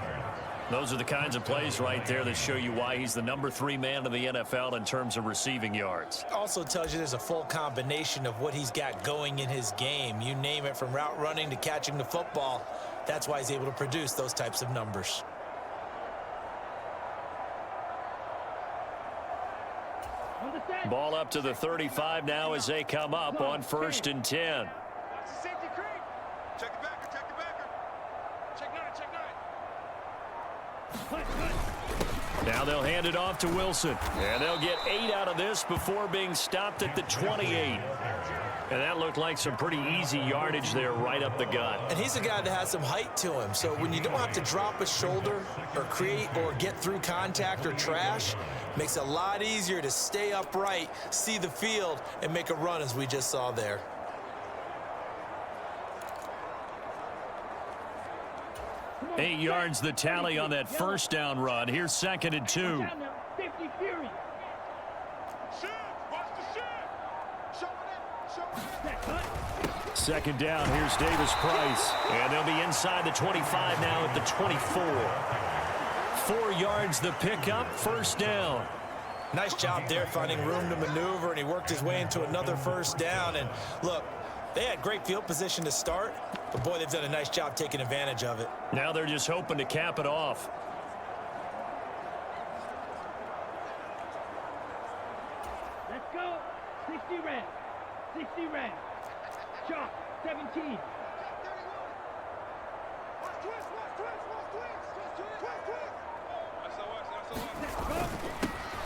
Those are the kinds of plays right there that show you why he's the number 3 man in the NFL in terms of receiving yards. Also tells you there's a full combination of what he's got going in his game. You name it, from route running to catching the football. That's why he's able to produce those types of numbers. Ball up to the 35 now as they come up on 1st and 10. Check it back, check it back. Check 9. Now they'll hand it off to Wilson. And they'll get 8 out of this before being stopped at the 28. And that looked like some pretty easy yardage there right up the gut. And he's a guy that has some height to him. So when you don't have to drop a shoulder or create or get through contact or trash, makes it a lot easier to stay upright, see the field, and make a run as we just saw there. Eight yards the tally on that 1st down run. Here's 2nd and 2. 50 Fury. Shoot! Watch the shoot! Show it! 2nd down, here's Davis Price. And they'll be inside the 25 now at the 24. 4 yards the pickup, 1st down. Nice job there finding room to maneuver, and he worked his way into another 1st down. And look, they had great field position to start, but boy, they've done a nice job taking advantage of it. Now they're just hoping to cap it off. Let's go. 60 red. 60 red. Shot. 17.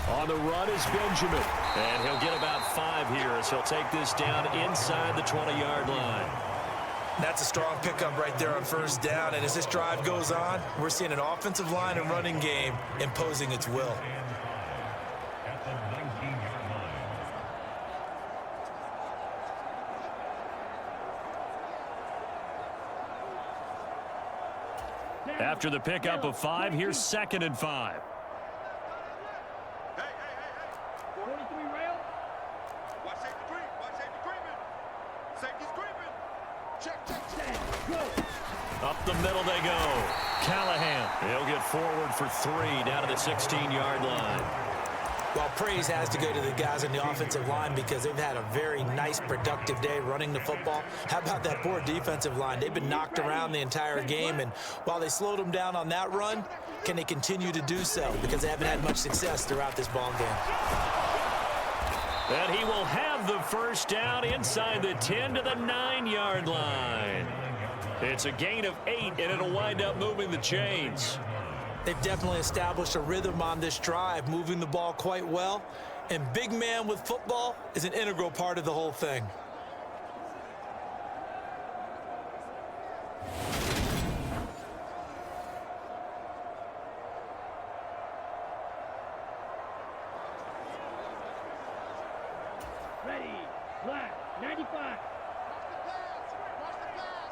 On the run is Benjamin. And he'll get about 5 here as he'll take this down inside the 20-yard line. That's a strong pickup right there on 1st down. And as this drive goes on, we're seeing an offensive line and running game imposing its will. After the pickup of 5, here's 2nd and 5. Hey, hey, hey, hey. 43 rail. Watch safety creep. Watch safety creeping. Safety's creeping. Check, check, check. Go. Up the middle they go. Callahan. He'll get forward for 3 down to the 16-yard line. Well, praise has to go to the guys on the offensive line because they've had a very nice, productive day running the football. How about that poor defensive line? They've been knocked around the entire game, and while they slowed them down on that run, can they continue to do so? Because they haven't had much success throughout this ball game. And he will have the first down inside the 10 to the 9-yard line. It's a gain of 8, and it'll wind up moving the chains. They've definitely established a rhythm on this drive, moving the ball quite well. And big man with football is an integral part of the whole thing. Ready, black, 95. Watch the pass.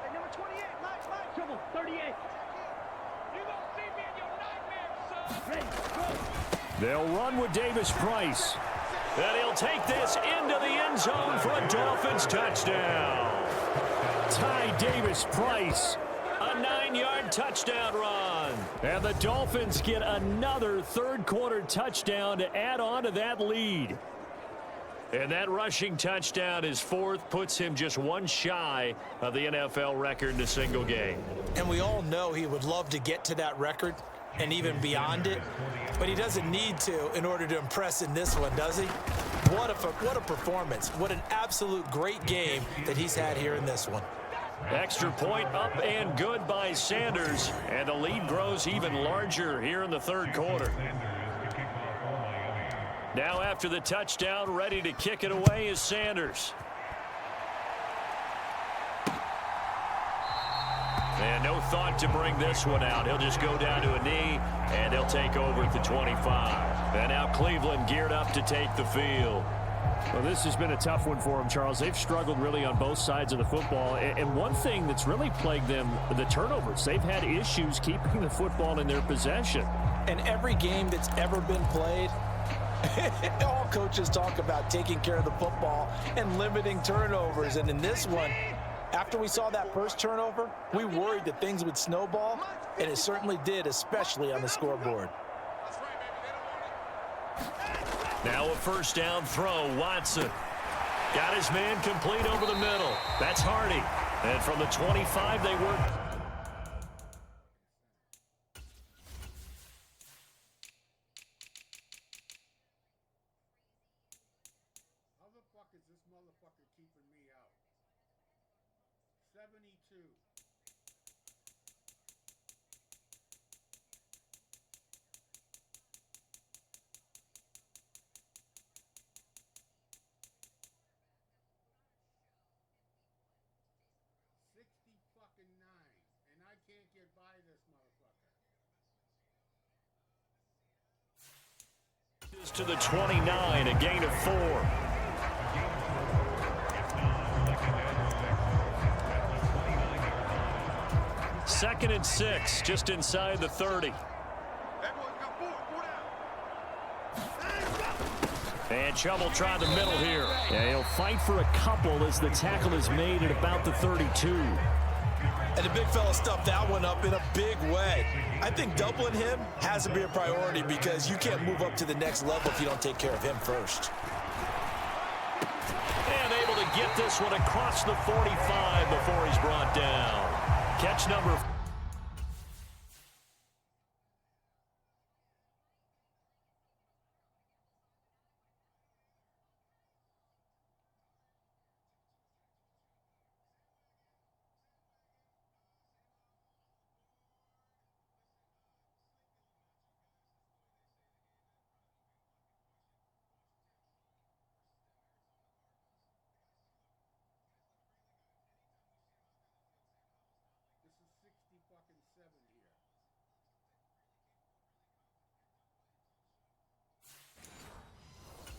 Hey, number 28, light, trouble, 38. You don't see me in your nightmares, son. Ready, go. They'll run with Davis Price. And he'll take this into the end zone for a Dolphins touchdown. Ty Davis Price. A 9-yard touchdown run. And the Dolphins get another third-quarter touchdown to add on to that lead. And that rushing touchdown, his 4th, puts him just 1 shy of the NFL record in a single game. And we all know he would love to get to that record and even beyond it, but he doesn't need to in order to impress in this one, does he? What a performance. What an absolute great game that he's had here in this one. Extra point up and good by Sanders, and the lead grows even larger here in the third quarter. Now after the touchdown, ready to kick it away is Sanders. And no thought to bring this one out. He'll just go down to a knee, and they'll take over at the 25. And now Cleveland geared up to take the field. Well, this has been a tough one for them, Charles. They've struggled really on both sides of the football. And one thing that's really plagued them, the turnovers. They've had issues keeping the football in their possession. And every game that's ever been played, all coaches talk about taking care of the football and limiting turnovers. And in this one, after we saw that first turnover, we worried that things would snowball, and it certainly did, especially on the scoreboard. Now a first down throw, Watson. Got his man complete over the middle. That's Hardy. And from the 25, they work. How the fuck is this motherfucker keeping me out? 72. Fucking 9, and I can't get by this motherfucker. To the 29, a gain of 4. Second and 6, just inside the 30. And Chubb try the middle here. Yeah, he'll fight for a couple as the tackle is made at about the 32. And the big fella stuffed that one up in a big way. I think doubling him has to be a priority because you can't move up to the next level if you don't take care of him first. And able to get this one across the 45 before he's brought down. Catch number 4. Fucking 7 here.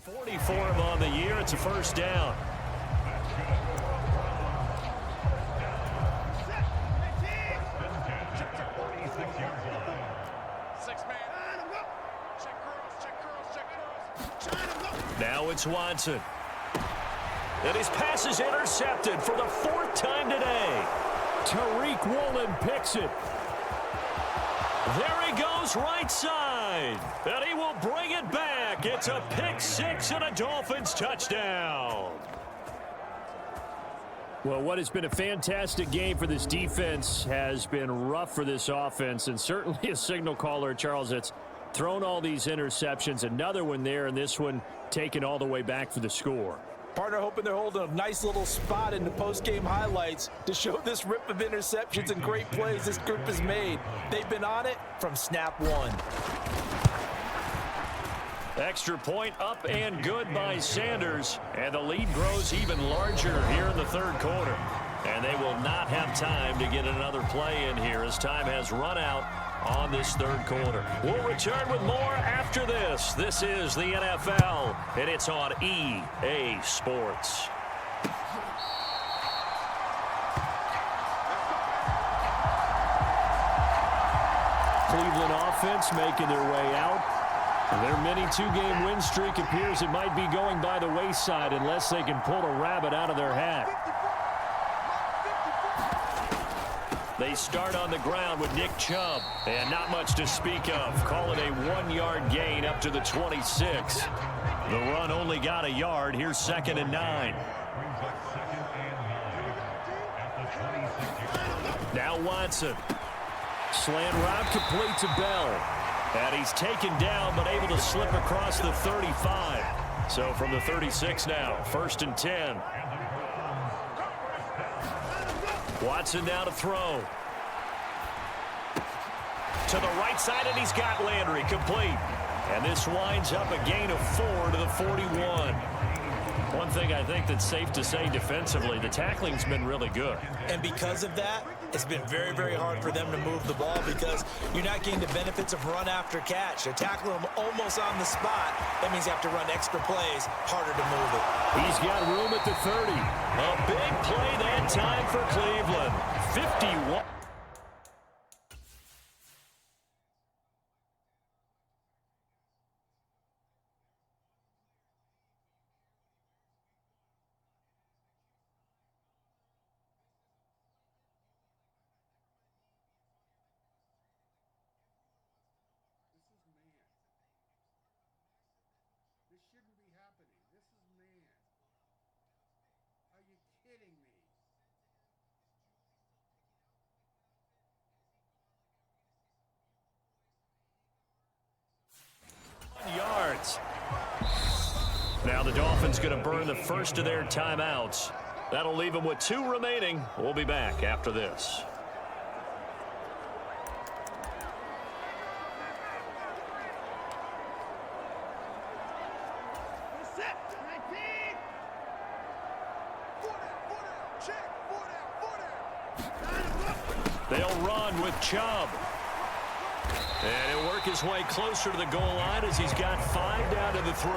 40 for him on the year. It's a first down. it's Watson. And his pass is intercepted for the 4th time today. Tariq Woolen picks it. There he goes right side. And he will bring it back. It's a pick 6 and a Dolphins touchdown. Well, what has been a fantastic game for this defense has been rough for this offense, and certainly a signal caller, Charles, that's thrown all these interceptions. Another one there, and this one taken all the way back for the score. Partner hoping they're holding a nice little spot in the post-game highlights to show this rip of interceptions and great plays this group has made. They've been on it from snap one. Extra point up and good by Sanders, and the lead grows even larger here in the 3rd quarter. And they will not have time to get another play in here as time has run out on this 3rd quarter. We'll return with more after this. This is the NFL, and it's on EA Sports. Cleveland offense making their way out. Their mini 2-game win streak appears it might be going by the wayside unless they can pull a rabbit out of their hat. They start on the ground with Nick Chubb, and not much to speak of. Call it a 1-yard gain up to the 26. The run only got a yard. Here's 2nd and 9. Now Watson. Slant route complete to Bell. And he's taken down, but able to slip across the 35. So from the 36 now, 1st and 10. Watson now to throw. To the right side, and he's got Landry complete. And this winds up a gain of 4 to the 41. One thing I think that's safe to say defensively, the tackling's been really good. And because of that, it's been very, very hard for them to move the ball because you're not getting the benefits of run after catch. They're tackling them almost on the spot. That means you have to run extra plays, harder to move it. He's got room at the 30. A big play that time for Cleveland. 51. This shouldn't be happening. This is man. Are you kidding me? Yards. Now the Dolphins going to burn the first of their timeouts. That'll leave them with 2 remaining. We'll be back after this. They'll run with Chubb. And he'll work his way closer to the goal line as he's got 5 down to the 3.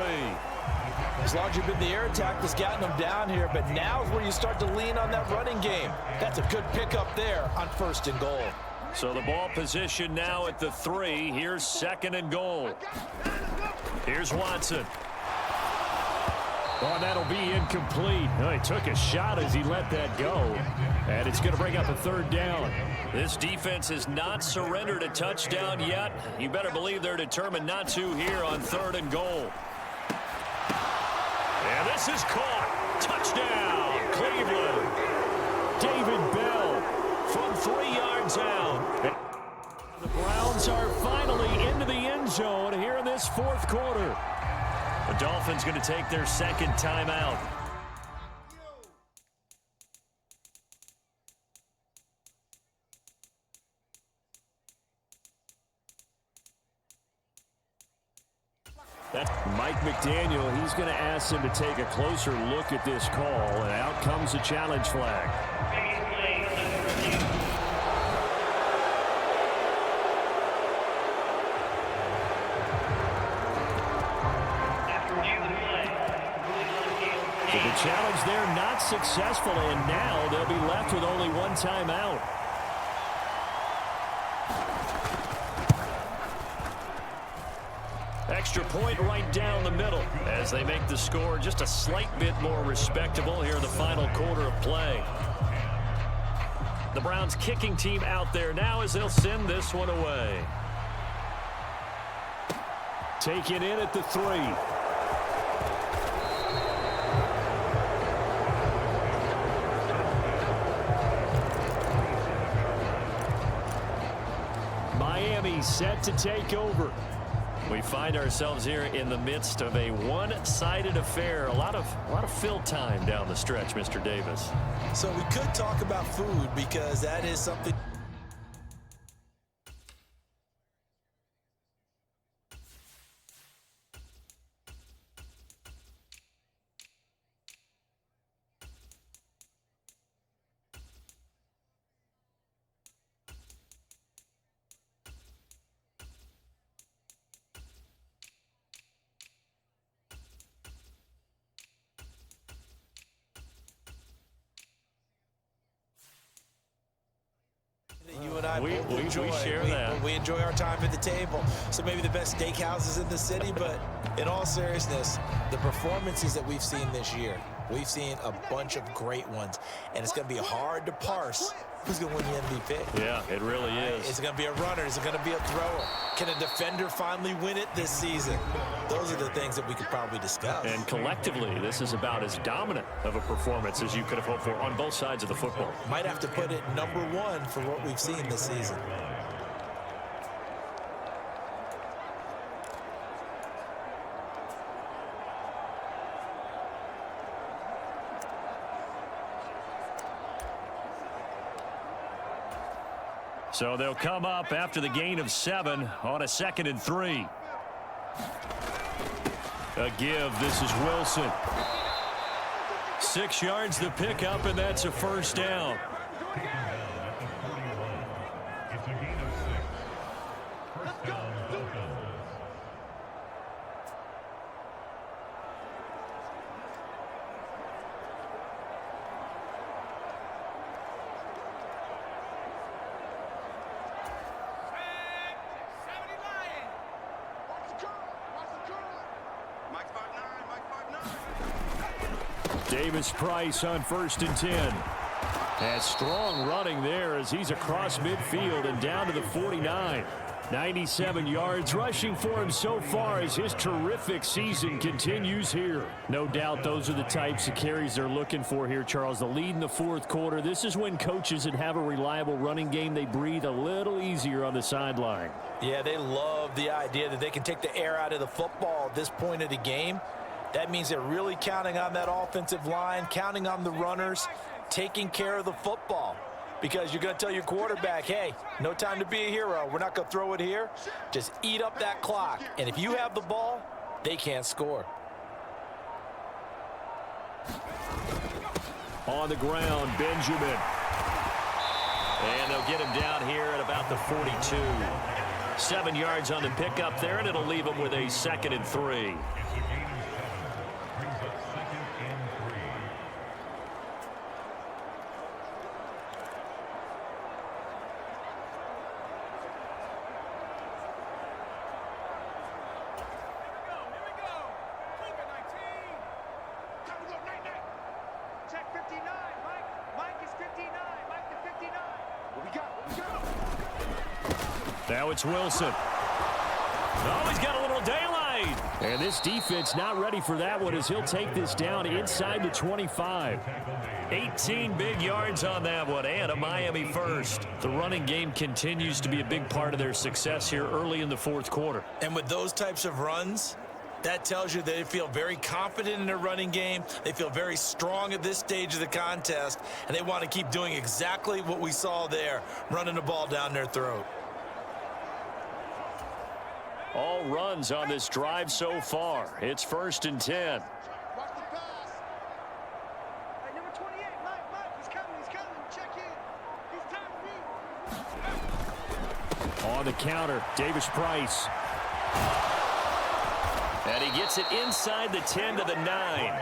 As long as you've been the air attack that's gotten them down here, but now is where you start to lean on that running game. That's a good pickup there on 1st and goal. So the ball position now at the 3. Here's 2nd and goal. Here's Watson. Oh, that'll be incomplete. Oh, he took a shot as he let that go. And it's going to bring up a 3rd down. This defense has not surrendered a touchdown yet. You better believe they're determined not to here on 3rd and goal. And this is caught. Touchdown, Cleveland. David Bell From 3 yards out. The Browns are finally into the end zone here in this 4th quarter. The Dolphins going to take their 2nd timeout. Mike McDaniel, he's going to ask them to take a closer look at this call, and out comes a challenge flag. So the challenge there not successful, and now they'll be left with only 1 timeout. extra point right down the middle as they make the score just a slight bit more respectable here in the final quarter of play. The Browns kicking team out there now as they'll send this one away. Taken in at the 3. Miami set to take over. We find ourselves here in the midst of a one-sided affair. A lot of fill time down the stretch, Mr. Davis. So we could talk about food because that is something. You and I both enjoy. We share that. We enjoy our time at the table. So maybe the best steakhouses in the city, but in all seriousness, the performances that we've seen this year, we've seen a bunch of great ones, and it's going to be hard to parse who's going to win the MVP. Yeah, it really is. Is it going to be a runner? Is it going to be a thrower? Can a defender finally win it this season? Those are the things that we could probably discuss. And collectively, this is about as dominant of a performance as you could have hoped for on both sides of the football. Might have to put it #1 for what we've seen this season. So they'll come up after the gain of 7 on a 2nd and 3. A give. This is Wilson. 6 yards to pick up, and that's a first down. It's a gain of 6. First down, Dolphins. Davis Price on 1st and 10. Has strong running there as he's across midfield and down to the 49. 97 yards rushing for him so far as his terrific season continues here. No doubt those are the types of carries they're looking for here, Charles. The lead in the 4th quarter. This is when coaches that have a reliable running game, they breathe a little easier on the sideline. Yeah, they love the idea that they can take the air out of the football at this point of the game. That means they're really counting on that offensive line, counting on the runners, taking care of the football. Because you're going to tell your quarterback, hey, no time to be a hero. We're not going to throw it here. Just eat up that clock. And if you have the ball, they can't score. On the ground, Benjamin. And they'll get him down here at about the 42. 7 yards on the pickup there, and it'll leave him with a 2nd and 3. Now it's Wilson. Oh, he's got a little daylight. And this defense not ready for that one as he'll take this down inside the 25. 18 big yards on that one, and a Miami first. The running game continues to be a big part of their success here early in the 4th quarter. And with those types of runs, that tells you that they feel very confident in their running game. They feel very strong at this stage of the contest, and they want to keep doing exactly what we saw there, running the ball down their throat. All runs on this drive so far. It's 1st and 10. Watch the pass. Hey, number 28, Mike, he's coming. Check in. He's time to beat. On the counter, Davis Price. And he gets it inside the 10 to the 9.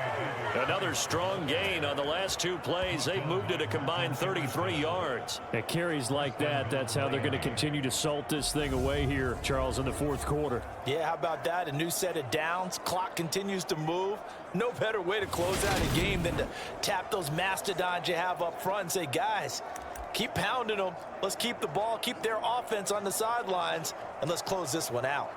Another strong gain on the last 2 plays. They've moved it a combined 33 yards. At carries like that, that's how they're going to continue to salt this thing away here, Charles, in the fourth quarter. Yeah, how about that? A new set of downs. Clock continues to move. No better way to close out a game than to tap those mastodons you have up front and say, guys, keep pounding them. Let's keep the ball, keep their offense on the sidelines, and let's close this one out.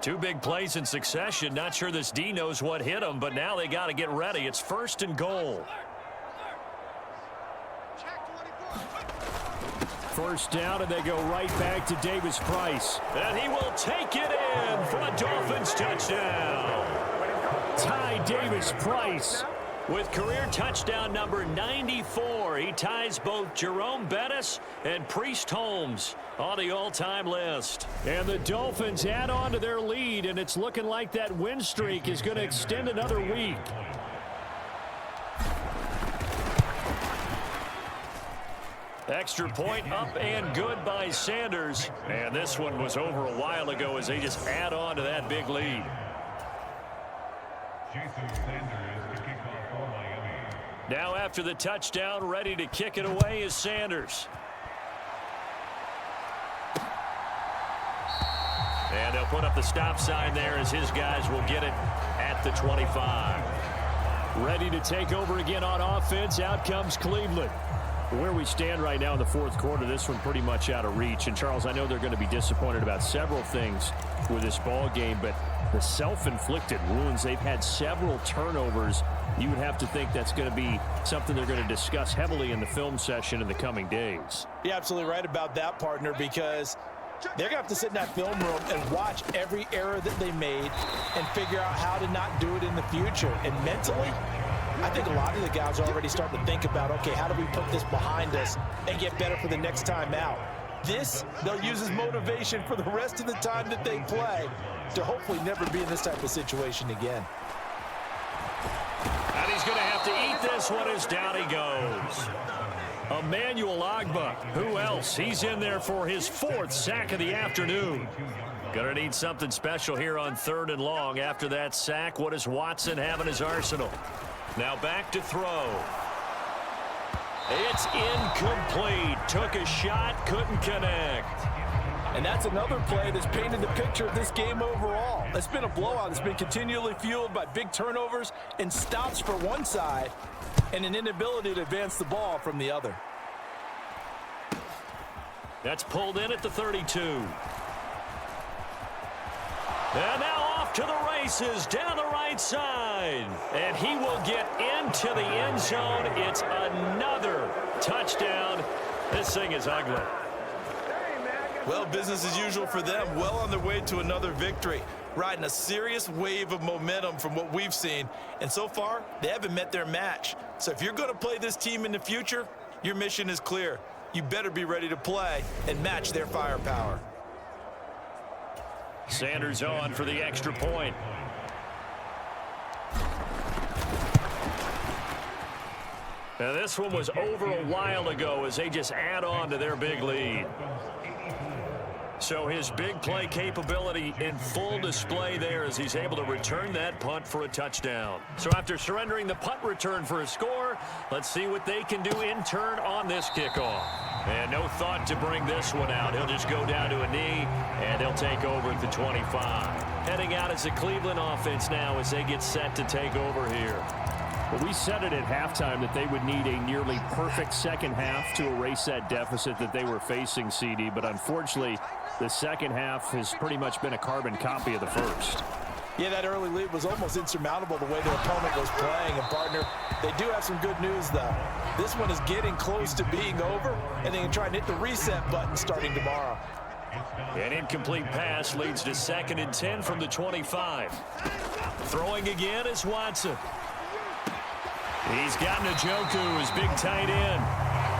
Two big plays in succession. Not sure this D knows what hit him, but now they got to get ready. It's 1st and goal. First down, and they go right back to Davis Price. And he will take it in for a Dolphins touchdown. Ty Davis Price with career touchdown number 94. He ties both Jerome Bettis and Priest Holmes on the all-time list. And the Dolphins add on to their lead, and it's looking like that win streak is going to extend another week. Extra point up and good by Sanders. And this one was over a while ago as they just add on to that big lead. Now after the touchdown, ready to kick it away is Sanders. And they'll put up the stop sign there as his guys will get it at the 25. Ready to take over again on offense. Out comes Cleveland. Where we stand right now in the fourth quarter, this one pretty much out of reach. And, Charles, I know they're going to be disappointed about several things with this ball game, but the self-inflicted wounds, they've had several turnovers. You would have to think that's going to be something they're going to discuss heavily in the film session in the coming days. You're absolutely right about that, partner, because they're going to have to sit in that film room and watch every error that they made and figure out how to not do it in the future. And mentally, I think a lot of the guys are already starting to think about, okay, how do we put this behind us and get better for the next time out? This, they'll use as motivation for the rest of the time that they play to hopefully never be in this type of situation again. And he's going to have to eat this one as down he goes. Emmanuel Ogbah, who else? He's in there for his 4th sack of the afternoon. Going to need something special here on 3rd and long. After that sack, what does Watson have in his arsenal? Now back to throw. It's incomplete. Took a shot, couldn't connect. And that's another play that's painted the picture of this game overall. It's been a blowout. It's been continually fueled by big turnovers and stops for one side and an inability to advance the ball from the other. That's pulled in at the 32. And now off to the races down the right side. And he will get into the end zone. It's another touchdown. This thing is ugly. Well, business as usual for them. Well on their way to another victory. Riding a serious wave of momentum from what we've seen. And so far, they haven't met their match. So if you're going to play this team in the future, your mission is clear. You better be ready to play and match their firepower. Sanders on for the extra point. Now this one was over a while ago as they just add on to their big lead. So his big play capability in full display there as he's able to return that punt for a touchdown. So after surrendering the punt return for a score, let's see what they can do in turn on this kickoff. And no thought to bring this one out. He'll just go down to a knee, and they'll take over at the 25. Heading out as a Cleveland offense now as they get set to take over here. Well, we said it at halftime that they would need a nearly perfect second half to erase that deficit that they were facing, CD. But unfortunately, the second half has pretty much been a carbon copy of the first. Yeah, that early lead was almost insurmountable the way their opponent was playing. And, partner, they do have some good news, though. This one is getting close to being over, and they can try and hit the reset button starting tomorrow. An incomplete pass leads to 2nd and 10 from the 25. Throwing again is Watson. He's got Njoku, his big tight end.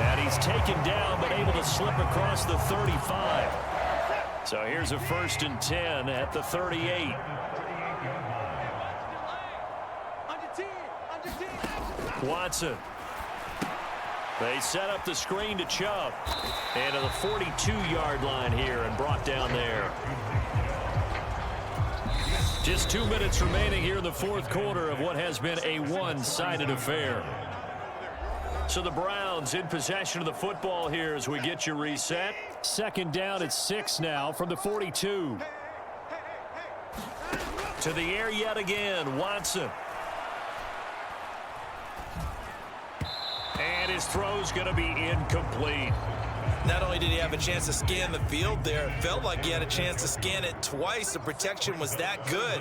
And he's taken down, but able to slip across the 35. So here's a 1st and 10 at the 38. Watson. They set up the screen to Chubb. And to the 42-yard line here and brought down there. Just 2 minutes remaining here in the fourth quarter of what has been a one-sided affair. So the Browns in possession of the football here as we get you reset. Second down at 6 now from the 42. To the air yet again, Watson. And his throw's going to be incomplete. Not only did he have a chance to scan the field there, it felt like he had a chance to scan it twice. The protection was that good.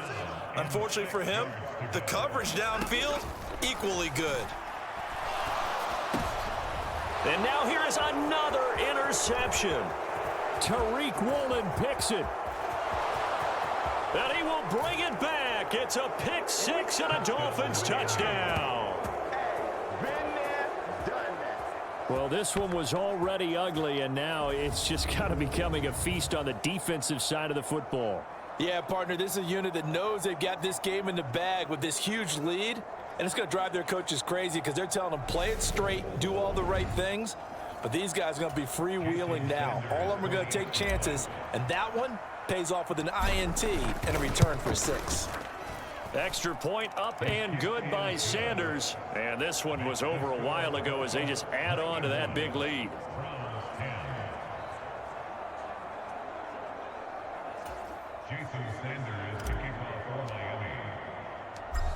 Unfortunately for him, the coverage downfield, equally good. And now here is another interception. Woolen picks it. And he will bring it back. It's a pick six and a Dolphins touchdown. Well, this one was already ugly, and now it's just kind of becoming a feast on the defensive side of the football. Yeah, partner, this is a unit that knows they've got this game in the bag with this huge lead, and it's going to drive their coaches crazy because they're telling them play it straight, do all the right things, but these guys are going to be freewheeling now. All of them are going to take chances, and that one pays off with an INT and a return for 6. Extra point up and good by Sanders. And this one was over a while ago as they just add on to that big lead.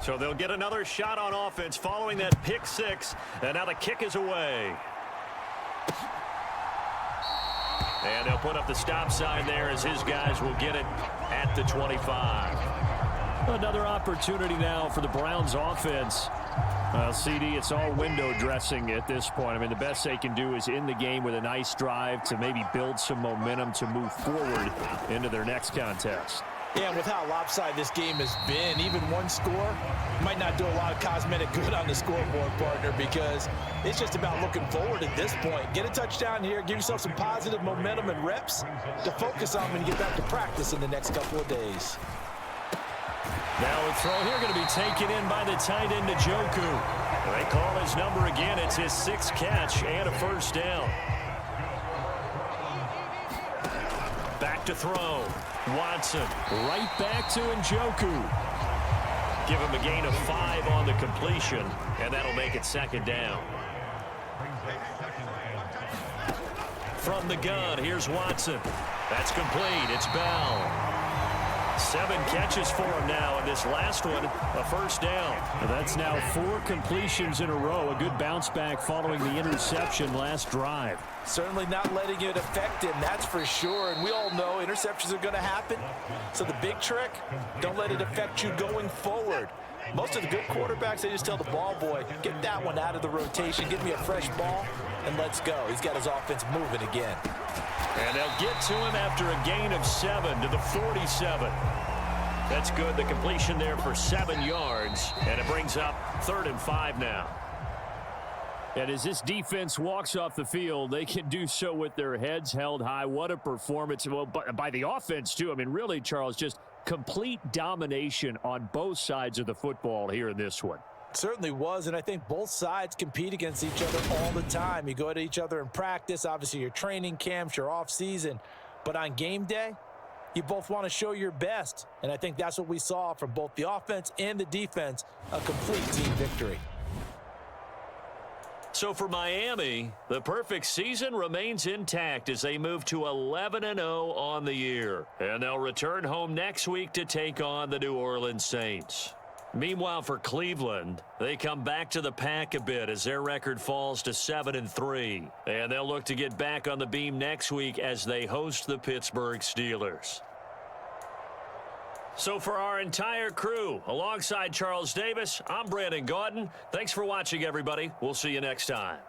So they'll get another shot on offense following that pick six. And now the kick is away. And they'll put up the stop sign there as his guys will get it at the 25. Another opportunity now for the Browns offense. CD, it's all window dressing at this point. I mean, the best they can do is in the game with a nice drive to maybe build some momentum to move forward into their next contest. Yeah, and with how lopsided this game has been, even one score might not do a lot of cosmetic good on the scoreboard, partner, because it's just about looking forward at this point. Get a touchdown here, give yourself some positive momentum and reps to focus on when you get back to practice in the next couple of days. Now a throw here going to be taken in by the tight end, Njoku. They call his number again. It's his 6th catch and a first down. Back to throw. Watson right back to Njoku. Give him a gain of 5 on the completion, and that'll make it 2nd down. From the gun, here's Watson. That's complete. It's Bell. 7 catches for him now, and this last one, a first down. That's now 4 completions in a row. A good bounce back following the interception last drive. Certainly not letting it affect him, that's for sure. And we all know interceptions are going to happen. So the big trick, don't let it affect you going forward. Most of the good quarterbacks, they just tell the ball boy, get that one out of the rotation, give me a fresh ball, and let's go. He's got his offense moving again. And they'll get to him after a gain of 7 to the 47. That's good. The completion there for 7 yards, and it brings up 3rd and 5 now. And as this defense walks off the field, they can do so with their heads held high. What a performance. Well, by the offense, too. I mean, really, Charles, just complete domination on both sides of the football here in this one. Certainly was, and I think both sides compete against each other all the time. You go at each other in practice, obviously your training camps, your off season, but on game day, you both want to show your best, and I think that's what we saw from both the offense and the defense, a complete team victory. So for Miami, the perfect season remains intact as they move to 11-0 on the year, and they'll return home next week to take on the New Orleans Saints. Meanwhile, for Cleveland, they come back to the pack a bit as their record falls to 7-3. And they'll look to get back on the beam next week as they host the Pittsburgh Steelers. So for our entire crew, alongside Charles Davis, I'm Brandon Gaudin. Thanks for watching, everybody. We'll see you next time.